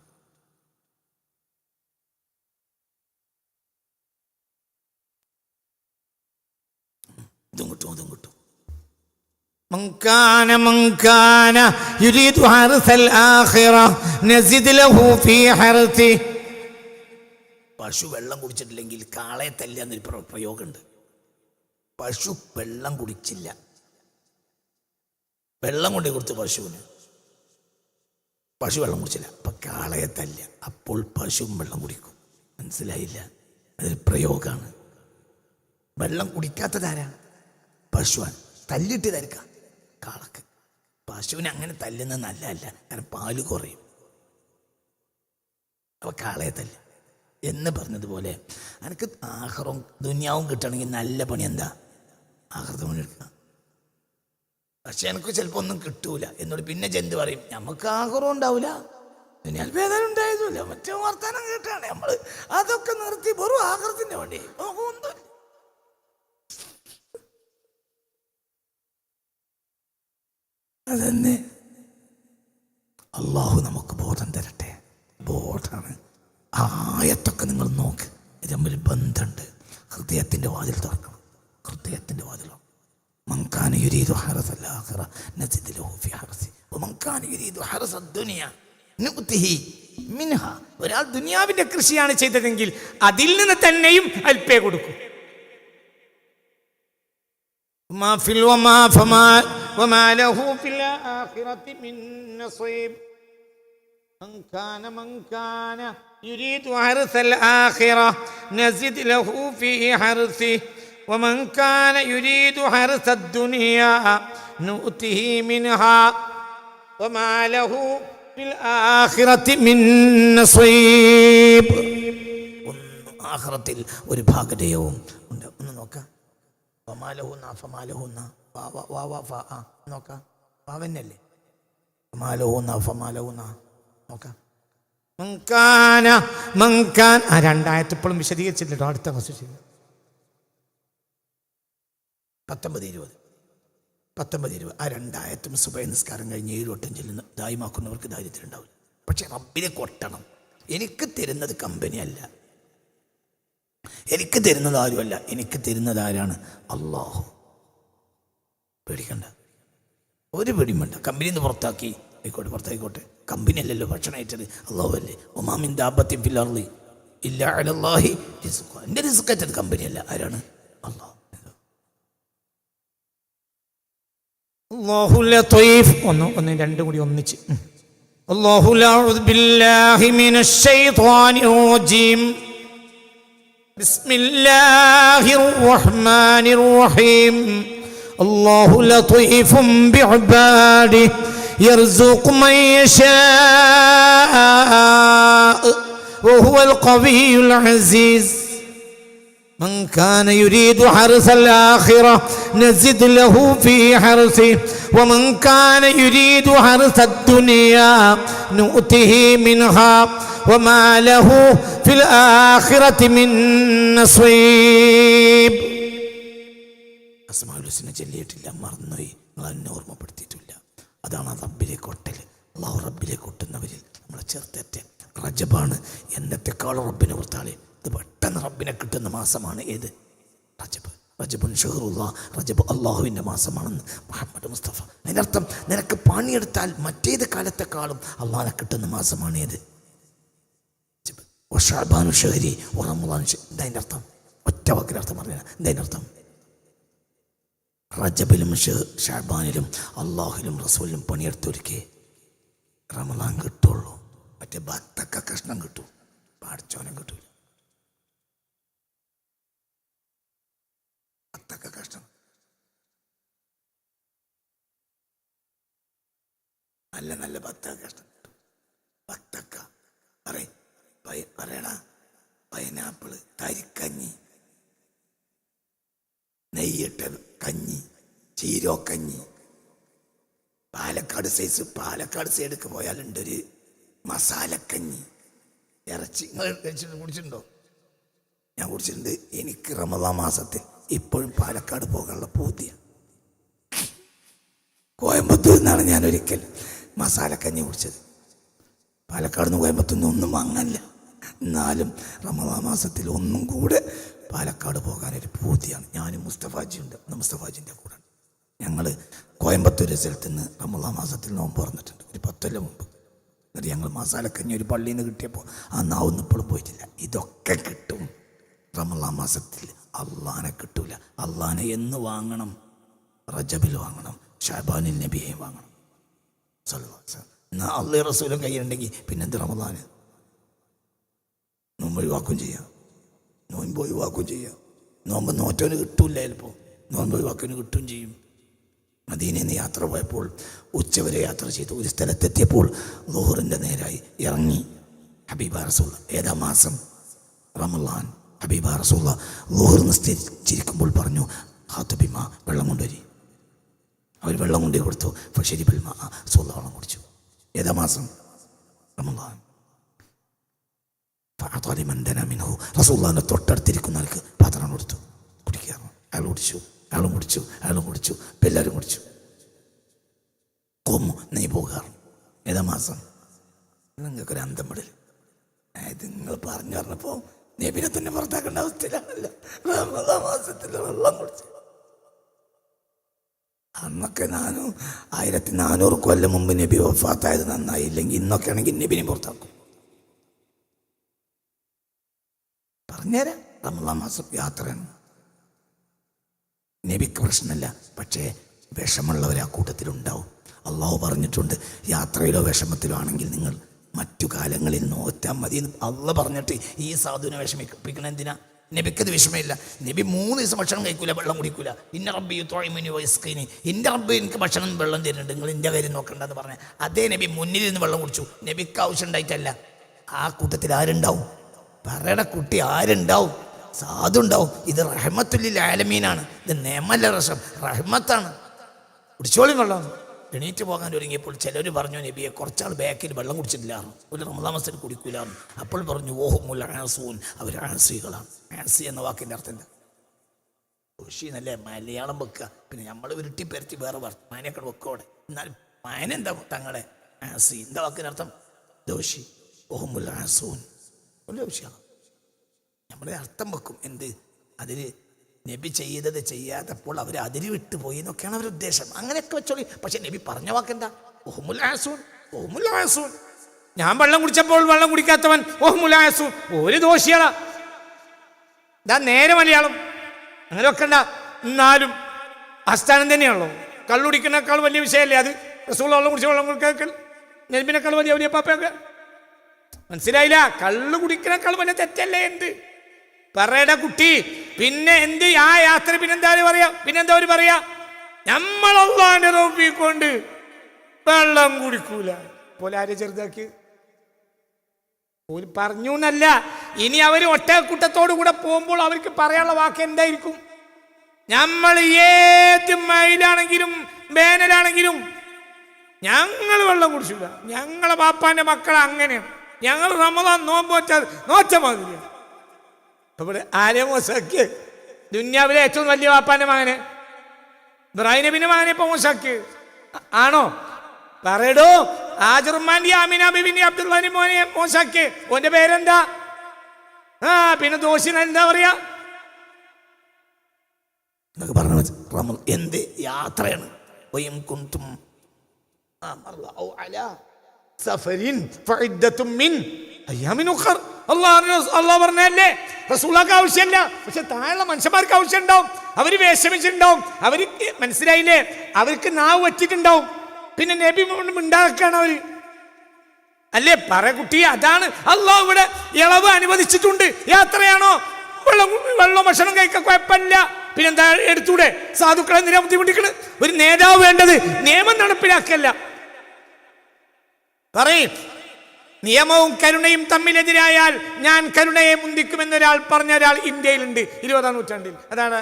ഇതും കിട്ടും. من كان يريد حرث الآخرة نزد له في حرثه. പശു വെള്ളം കുടിച്ചിട്ടില്ലെങ്കിൽ കാളയെ തല്ല എന്നൊരു പ്രയോഗമുണ്ട്. പശു വെള്ളം കുടിച്ചില്ല, വെള്ളം കൊണ്ടേ കൊടുത്തു പശുവിന്, പശു വെള്ളം കുടിച്ചില്ല, അപ്പൊ കാളയെ തല്ല, അപ്പോൾ പശുവും വെള്ളം കുടിക്കും. മനസ്സിലായില്ല? അതൊരു പ്രയോഗമാണ്. വെള്ളം കുടിക്കാത്തതാരാണ്? പശുവാണ്. തല്ലിട്ട് തരിക്കാം കാളക്ക്. പശുവിനെ അങ്ങനെ തല്ലുന്നത് നല്ലതല്ല, കാരണം പാല് കുറയും. അപ്പൊ കാളയെ തല്ല എന്ന് പറഞ്ഞതുപോലെ എനിക്ക് ആഹാരവും ദുനിയാവും കിട്ടണമെങ്കിൽ നല്ല പണി എന്താ? ആഹാരത്തെ പണി എടുക്കുക. പക്ഷെ എനിക്ക് ചിലപ്പോൾ ഒന്നും കിട്ടൂല എന്നോട് പിന്നെ ജന്തു പറയും, നമുക്ക് ആഹാരം ഉണ്ടാവില്ല, ദുനിയാൽ വേദന ഉണ്ടായതുമില്ല, മറ്റേ വർത്താനം കേട്ടാണ് നമ്മൾ അതൊക്കെ നിർത്തി വെറും ആഹാരത്തിന്റെ വേണ്ടി ഒന്നും. അതന്നെ അള്ളാഹു നമുക്ക് ബോധം തരട്ടെ. ബോധമാണ്. ആയത്തൊക്കെ നിങ്ങൾ നോക്ക്, ഇത് തമ്മിൽ ബന്ധമുണ്ട്. ഹൃദയത്തിൻ്റെ വാതിൽ തുറക്കണം, ഹൃദയത്തിൻ്റെ വാതിൽ. മൻകാന യുരീദു ഹറസൽ ആഖിറ നസിദ് ലഹു ഫി ഹർസി വമൻകാന യുരീദു ഹറസദ് ദുനിയ നുഅ്തിഹി മിൻഹാ. ഒരാൾ ദുനിയാവിന്റെ കൃഷിയാണ് ചെയ്തതെങ്കിൽ അതിൽ നിന്ന് തന്നെയും അല്പേ കൊടുക്കും. وما له في الآخرة من نصيب. من كان يريد حرث الآخرة نزد له في حرثه ومن كان يريد حرث الدنيا نؤته منها وما له في الآخرة من نصيب. ആഖിറത്തിൽ ഒരു ഭാഗതയവും ഉണ്ട്. ഒന്ന് നോക്കാം. നോക്കാം, പാവന്നല്ലേ? നോക്കാം. ആ രണ്ടായത്ത് ഇപ്പോഴും വിശദീകരിച്ചിട്ടോ. അടുത്ത ക്ലാസ് 19-20 ആ രണ്ടായത്തും സുബഹി നിസ്കാരം കഴിഞ്ഞ് 7 വട്ടം ചെല്ലുന്ന ദായിമാക്കുന്നവർക്ക് ധൈര്യത്തിലുണ്ടാവില്ല. പക്ഷെ റബ്ബിനെ കൊട്ടണം. എനിക്ക് തരുന്നത് കമ്പനിയല്ല, എനിക്ക് തരുന്നത് ആരുമല്ല, എനിക്ക് തരുന്നത് ആരാണ്? അള്ളാഹു. പേടിക്കണ്ട, ഒരു പേടിയും വേണ്ട. കമ്പനിയിൽ നിന്ന് പുറത്താക്കി ആയിക്കോട്ടെ, പുറത്തായിക്കോട്ടെ, കമ്പനി അല്ലല്ലോ ഭക്ഷണം അയച്ചത്, അള്ളാഹു അല്ലേ. ഒമാമിൻ ദാബത്തിൻ ഫിൽ അർളി ഇല്ലാ അലല്ലാഹി റിസ്ഖുഹാ. എൻ്റെ റിസ്ക് അയച്ചത് കമ്പനിയല്ല, ആരാണ്? അള്ളാഹു. അല്ലാഹു ലതീഫ്. ഒന്ന് രണ്ടും കൂടി ഒന്നിച്ച്. അല്ലാഹു അഊദു ബില്ലാഹി മിനശ് ശൈത്വാനിർ റജീം. ബിസ്മില്ലാഹിർ റഹ്മാനിർ റഹീം. അല്ലാഹു ലതീഫും ബിഇബാദിഹി യർസുഖു മൻ യശാഅ വഹുവൽ ഖവിയ്യുൽ അസീസ്. من كان يريد حرث الآخرة نزد له في حرثه ومن كان يريد حرث الدنيا نؤته منها وما له في الآخرة من نصيب. അസ്മാഉൽ ഹുസ്ന ചൊല്ലിയിട്ടില്ല, മറന്നുപോയി. നിങ്ങൾ എന്നെ ഓർമ്മപ്പെടുത്തിയിട്ടില്ല. അതാണ് റബ്ബിലെ കൊട്ടൽ. അള്ളാഹു റബ്ബിലെ കൊട്ടുന്നവരിൽ നമ്മളെ ചേർത്തേറ്റ്. റജബാണ് എന്നത്തെക്കാളും റബ്ബിനെ ഓർത്താളെ. ഇത് പെട്ടെന്ന് റബ്ബിനെ കിട്ടുന്ന മാസമാണ് ഏത്? റജബ്. റജബുൻ ഷഹറുല്ലാ, റജബ് അള്ളാഹുവിൻ്റെ മാസമാണെന്ന് മുഹമ്മദ് മുസ്തഫ. അതിനർത്ഥം നിനക്ക് പണിയെടുത്താൽ മറ്റേത് കാലത്തെക്കാളും അള്ളാഹിനെ കിട്ടുന്ന മാസമാണ് ഏത്? ഷഅബാനു ഷഹരി റമളാൻ. എന്താ അർത്ഥം? ഒറ്റ വാക്കിനർത്ഥം പറഞ്ഞ എന്താ അർത്ഥം? റജബിലും ഷഅബാനിലും അള്ളാഹുലും റസൂലിലും പണിയെടുത്തൊരുക്കേ റമളാൻ കിട്ടുള്ളൂ. മറ്റേ ഭക്തക്ക കഷ്ണം കിട്ടും, പാടിച്ചോനം കിട്ടൂല. ഭക്തക്ക കഷ്ണം നല്ല നല്ല ഭക്തക്ക കഷ്ണം കിട്ടും. ഭക്തക്ക പറയണ പൈനാപ്പിള്, തരിക്കഞ്ഞി, നെയ്യിട്ട കഞ്ഞി, ചീരോക്കഞ്ഞി. പാലക്കാട് സൈഡൊക്കെ പോയാലുണ്ട് ഒരു മസാലക്കഞ്ഞി, ഇറച്ചി. നിങ്ങൾ കുടിച്ചിട്ടുണ്ടോ? ഞാൻ കുടിച്ചിട്ടുണ്ട്. എനിക്ക് റമദാൻ മാസത്തിൽ ഇപ്പോഴും പാലക്കാട് പോകാനുള്ള പൂതിയാണ്. കോയമ്പത്തൂരിൽ നിന്നാണ് ഞാൻ ഒരിക്കൽ മസാലക്കഞ്ഞി കുടിച്ചത്. പാലക്കാട് നിന്ന് കോയമ്പത്തൂരിൽ നിന്ന് ഒന്നും വാങ്ങാനില്ല. എന്നാലും റമദാൻ മാസത്തിൽ ഒന്നും കൂടെ പാലക്കാട് പോകാനൊരു പൂതിയാണ്. ഞാനും മുസ്തഫാജിയുണ്ട്. മുസ്തഫാജിൻ്റെ കൂടെ ഞങ്ങൾ കോയമ്പത്തൂർ സ്ഥലത്ത് നിന്ന് റമദാൻ മാസത്തിൽ നോമ്പ് പറഞ്ഞിട്ടുണ്ട്, ഒരു 10 കൊല്ലം മുമ്പ്. എന്നിട്ട് ഞങ്ങൾ മസാലക്കഞ്ഞി ഒരു പള്ളിയിൽ നിന്ന് കിട്ടിയപ്പോൾ ആ നാവൊന്നും ഇപ്പോഴും പോയിട്ടില്ല. ഇതൊക്കെ കിട്ടും റമദാൻ മാസത്തിൽ. അള്ളാനെ കിട്ടൂല. അള്ളാനെ എന്ന് വാങ്ങണം? റജബിൽ വാങ്ങണം, ഷാബാനിൽ നബിയെയും വാങ്ങണം. എന്നാൽ അള്ളാഹു റസൂലും കയ്യിലുണ്ടെങ്കിൽ പിന്നെന്ത് റമദാന്? നോമ്പ് ഒഴിവാക്കും ചെയ്യാം, നോമ്പ് ഒഴിവാക്കും ചെയ്യാം. നോമ്പ് നോറ്റവന് കിട്ടൂല, ചിലപ്പോൾ നോമ്പ് ഒഴിവാക്കിന് കിട്ടുകയും ചെയ്യും. മദീനയിൽ നിന്ന് യാത്ര പോയപ്പോൾ ഉച്ചവരെ യാത്ര ചെയ്തു. ഒരു സ്ഥലത്തെത്തിയപ്പോൾ ളുഹറിൻ്റെ നേരായി ഇറങ്ങി ഹബീബ റസൂൽ. ഏതാ മാസം? റമളാൻ. ഹബീബ റസൂൽ ളുഹർ നിസ്കരിച്ചിരിക്കുമ്പോൾ പറഞ്ഞു, ഹാത്തുബിമ, വെള്ളം കൊണ്ടുവരി. അവർ വെള്ളം കൊണ്ടു കൊടുത്തു. ഫഷരി ബിൽമ, റസൂൽ വെള്ളം കുടിച്ചു. ഏതാ മാസം? റമളാൻ. റസൂലുള്ളാഹിന്റെ തൊട്ടടുത്തിരിക്കുന്നവർക്ക് പാത്രം കൊടുത്തു, കുടിക്കാറ്. അയാൾ കുടിച്ചു, അയാളും കുടിച്ചു, അയാളും കുടിച്ചു, ഇപ്പം എല്ലാവരും കുടിച്ചു. കൊമ്മു, നീ പോകാറ്. ഏതാ മാസം? നിങ്ങൾക്കൊരു അന്തം വിടൽ. അതായത് നിങ്ങൾ പറഞ്ഞപ്പോൾ നബിനെ തന്നെ പുറത്താക്കേണ്ട അവസ്ഥയിലാണല്ലോ. റമളാൻ മാസത്തിൽ വെള്ളം കുടിച്ചു. അന്നൊക്കെ 1400 കൊല്ലം മുമ്പ് നബി വഫാത്തായത് നന്നായി. ഇല്ലെങ്കിൽ ഇന്നൊക്കെ ആണെങ്കിൽ നബിനെ പുറത്താക്കും. പറഞ്ഞുതരാം. റമളാൻ മാസം യാത്രയാണ്. നബിക്ക് പ്രശ്നമില്ല, പക്ഷേ വിഷമുള്ളവർ ആ കൂട്ടത്തിലുണ്ടാവും. അള്ളാഹു പറഞ്ഞിട്ടുണ്ട്, യാത്രയിലോ വിഷമത്തിലോ ആണെങ്കിൽ നിങ്ങൾ മറ്റു കാലങ്ങളിൽ നോറ്റാൽ മതി എന്ന് അള്ളാഹ് പറഞ്ഞിട്ട് ഈ സാധുവിനെ വിഷമിപ്പിക്കണം എന്തിനാ? നബിക്കത് വിഷമമില്ല. നബി 3 ദിവസം ഭക്ഷണം കഴിക്കൂല, വെള്ളം കുടിക്കൂല. ഇന്ന റബ്ബി യുത്ഇമുനി വയസ്ഖീനി, എൻ്റെ റബ്ബ് എനിക്ക് ഭക്ഷണം വെള്ളം തരുന്നുണ്ട്, നിങ്ങൾ എൻ്റെ കാര്യം നോക്കണ്ടെന്ന് പറഞ്ഞ അതേ നബി മുന്നിൽ നിന്ന് വെള്ളം കുടിച്ചു. നബിക്ക് ആവശ്യം ഉണ്ടായിട്ടല്ല. ആ കൂട്ടത്തിൽ ആരുണ്ടാവും? പറയണ കുട്ടി ആരുണ്ടാവും? സാധുണ്ടാവും. ഇത് റഹ്മത്തുല്ലിൽ ആലമീനാണ്. ഇത് നേമല്ല, രസം റഹ്മത്താണ്. കുടിച്ചോളിയും വെള്ളം. എണീറ്റ് പോകാൻ ഒരുങ്ങിയപ്പോൾ ചിലർ പറഞ്ഞു, നബിയെ കുറച്ചാൾ ബാക്കിൽ വെള്ളം കുടിച്ചിട്ടില്ലായിരുന്നു, ഒരു റമളാൻ മാസത്തിൽ കുടിക്കൂലായിരുന്നു. അപ്പോൾ പറഞ്ഞു, ഓഹുമുൽ ആസൂൻ, അവർ ആസികളാണ്. ആസി എന്ന വാക്കിൻ്റെ അർത്ഥം എന്താ? ദോഷി എന്നല്ലേ മലയാളം വെക്കുക. പിന്നെ നമ്മൾ ഉരുട്ടിപ്പരത്തി വേറെ മാനയൊക്കെ വെക്കോടെ. എന്നാലും മാന എന്താ തങ്ങളെ? ആസി എന്താ വാക്കിനർത്ഥം? ദോഷി. ഓഹുമുൽ ആസൂൻ, ദോഷിയാണ്. നമ്മളെ അർത്ഥം വെക്കും. എന്ത്? അതിന് നബി ചെയ്തത് ചെയ്യാത്തപ്പോൾ അവർ അതിര് വിട്ടുപോയി എന്നൊക്കെയാണ് അവരുടെ ഉദ്ദേശം. അങ്ങനെയൊക്കെ വെച്ചോളി. പക്ഷെ നബി പറഞ്ഞ വാക്കെന്താ? ഓഹുമുൽ ആസൂൻ, ഓഹുമുൽ ആസൂൻ. ഞാൻ വെള്ളം കുടിച്ചപ്പോൾ വെള്ളം കുടിക്കാത്തവൻ ഓഹുമുൽ ആസൂൻ, ഒരു ദോഷിയാളാ. ഇതാ നേരെ മലയാളം. അങ്ങനെ വെക്കണ്ട. എന്നാലും ആസ്ഥാനം തന്നെയാണല്ലോ. കള്ളുടിക്കുന്നേക്കാൾ വലിയ വിഷയമല്ലേ അത്? റസൂൽ വെള്ളം കുടിച്ച വെള്ളം കുടിക്കാൻ നബിനേക്കാൾ വലിയ വലിയ പാപ്പയൊക്കെ മനസ്സിലായില്ല. കള്ളു കുടിക്കുന്നേക്കാൾ വലിയ തെറ്റല്ലേ എന്ത്? പറയട കുട്ടി. പിന്നെ എന്ത് ആ യാത്ര? പിന്നെന്താ പറയാ? പിന്നെന്താ അവർ പറയാ? നമ്മൾ അള്ളാന്റെ റബ്ബിക്കൊണ്ട് വെള്ളം കുടിക്കൂല. പോലെ ആരെ ചെറുതാക്കി പറഞ്ഞു എന്നല്ല. ഇനി അവർ ഒട്ടകൂട്ടത്തോടു കൂടെ പോകുമ്പോൾ അവർക്ക് പറയാനുള്ള വാക്ക് എന്തായിരിക്കും? നമ്മൾ ഏത് മയിലാണെങ്കിലും വേനലാണെങ്കിലും ഞങ്ങൾ വെള്ളം കുടിച്ചില്ല. ഞങ്ങളെ ബാപ്പാന്റെ മക്കൾ അങ്ങനെയാണ്. ഞങ്ങൾ റമളാൻ നോച്ച മാതിരി. ഇവിടെ ആരെ മോശാക്കിയ? ദുന്യാവിലെ ഏറ്റവും വലിയ വാപ്പാന്റെ മകന് ഇബ്രാഹിം നബിന്റെ മകനെ ഇപ്പൊ മോശാക്കി ആണോ? പറയടോ. ആജുർമാന്റെ ആമിന ബിബിന്റെ അബ്ദുള്ളാന്റെ മോനെ മോശാക്കി. ഓന്റെ പേരെന്താ? പിന്നെ ദോഷിന് എന്താ പറയാ? എന്ത് യാത്രയാണ്? അള്ളാഹ് പറഞ്ഞല്ലേ റസൂലുള്ളാഹിക്ക് ആവശ്യമില്ല, പക്ഷെ താഴെയുള്ള മനുഷ്യന്മാർക്ക് ആവശ്യം ഉണ്ടാവും. അവര് വിഷമിച്ചിട്ടുണ്ടാവും. അവർക്ക് മനസ്സിലായില്ലേ? അവർക്ക് നാവ് വച്ചിട്ടുണ്ടാവും. പിന്നെ നബി ഉണ്ടാക്കാണ് അവര് അല്ലേ? പറ കുട്ടി. അതാണ് അള്ളാഹ് ഇവിടെ ഇളവ് അനുവദിച്ചിട്ടുണ്ട്. യാത്രയാണോ? വെള്ളം ഭക്ഷണം കഴിക്കാൻ കുഴപ്പമില്ല. പിന്നെന്താ എടുത്തൂടെ? സാധുക്കളെ എന്തിനാ ബുദ്ധിമുട്ടിക്കണ്? ഒരു നേതാവ് വേണ്ടത് നിയമം നടപ്പിലാക്കല്ല. പറയും. നിയമവും കരുണയും തമ്മിലെതിരായാൽ ഞാൻ കരുണയെ മുന്തിക്കുമെന്നൊരാൾ പറഞ്ഞ ഒരാൾ ഇന്ത്യയിലുണ്ട് 20-ാം നൂറ്റാണ്ടിൽ. അതാണ്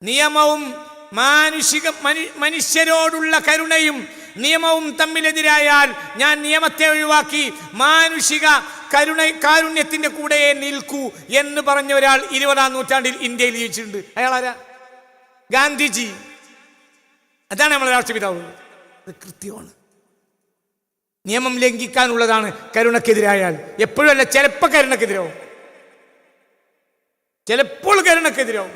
നിയമവും മനുഷ്യരോടുള്ള കരുണയും നിയമവും തമ്മിലെതിരായാൽ ഞാൻ നിയമത്തെ ഒഴിവാക്കി മാനുഷിക കാരുണ്യത്തിന്റെ കൂടെ നിൽക്കൂ എന്ന് പറഞ്ഞ ഒരാൾ 20-ാം നൂറ്റാണ്ടിൽ ഇന്ത്യയിൽ ജീവിച്ചിട്ടുണ്ട്. അയാളാരാ? ഗാന്ധിജി. അതാണ് നമ്മളെ രാഷ്ട്രപിതാവ്. അത് കൃത്യമാണ്. നിയമം ലംഘിക്കാനുള്ളതാണ് കരുണക്കെതിരായാൽ. എപ്പോഴും അല്ല, ചിലപ്പോൾ കരുണക്കെതിരാവും. ചിലപ്പോൾ കരുണക്കെതിരാവും.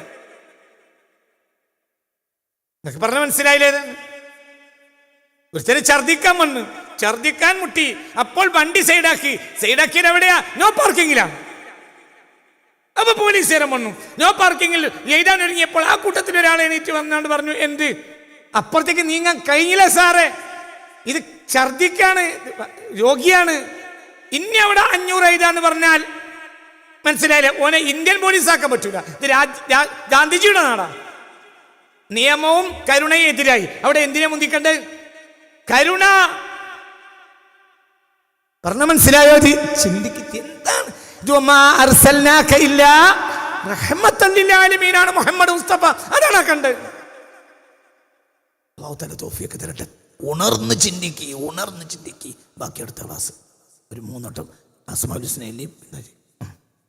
എന്നൊക്കെ പറഞ്ഞ മനസ്സിലായില്ലേ? ഒരുത്തരം ഛർദിക്കാൻ വന്നു, ഛർദിക്കാൻ മുട്ടി, അപ്പോൾ വണ്ടി സൈഡാക്കിയത് എവിടെയാ? നോ പാർക്കിങ്ങിലാണ്. അപ്പൊ പോലീസുകാരൻ വന്നു, നോ പാർക്കിങ്ങിൽ എഴുതാൻ ഒരുങ്ങിയപ്പോൾ ആ കൂട്ടത്തിൽ ഒരാൾ എണീറ്റ് വന്നാണ്ട് പറഞ്ഞു, എന്ത് അപ്പുറത്തേക്ക് നീങ്ങാൻ കഴിഞ്ഞില്ല സാറേ, ഇത് ഛർദിക്കാണ്, രോഗിയാണ്, ഇനി അവിടെ 500 എഴുതാന്ന് പറഞ്ഞാൽ മനസ്സിലായില്ലേ? ഓനെ ഇന്ത്യൻ പോലീസ് ആക്കാൻ പറ്റൂല. ഇത് ഗാന്ധിജിയുടെ നാടാ. നിയമവും കരുണയും എതിരായി. അവിടെ എന്തിനാ മുന്തിക്കണ്ടേ? കരുണ. പറഞ്ഞ മനസ്സിലായോ? ചിന്തിക്ക് എന്താണ് ാണ് മുഹമ്മദ് മുസ്തഫ. അതാണ് കണ്ട്. തൗഫീഖ് തരട്ടെ. ഉണർന്ന് ചിന്തിക്ക്. ബാക്കി അടുത്ത ക്ലാസ് ഒരു 3 വട്ടം അസ്മാഉൽ ഹുസ്നയിലെയും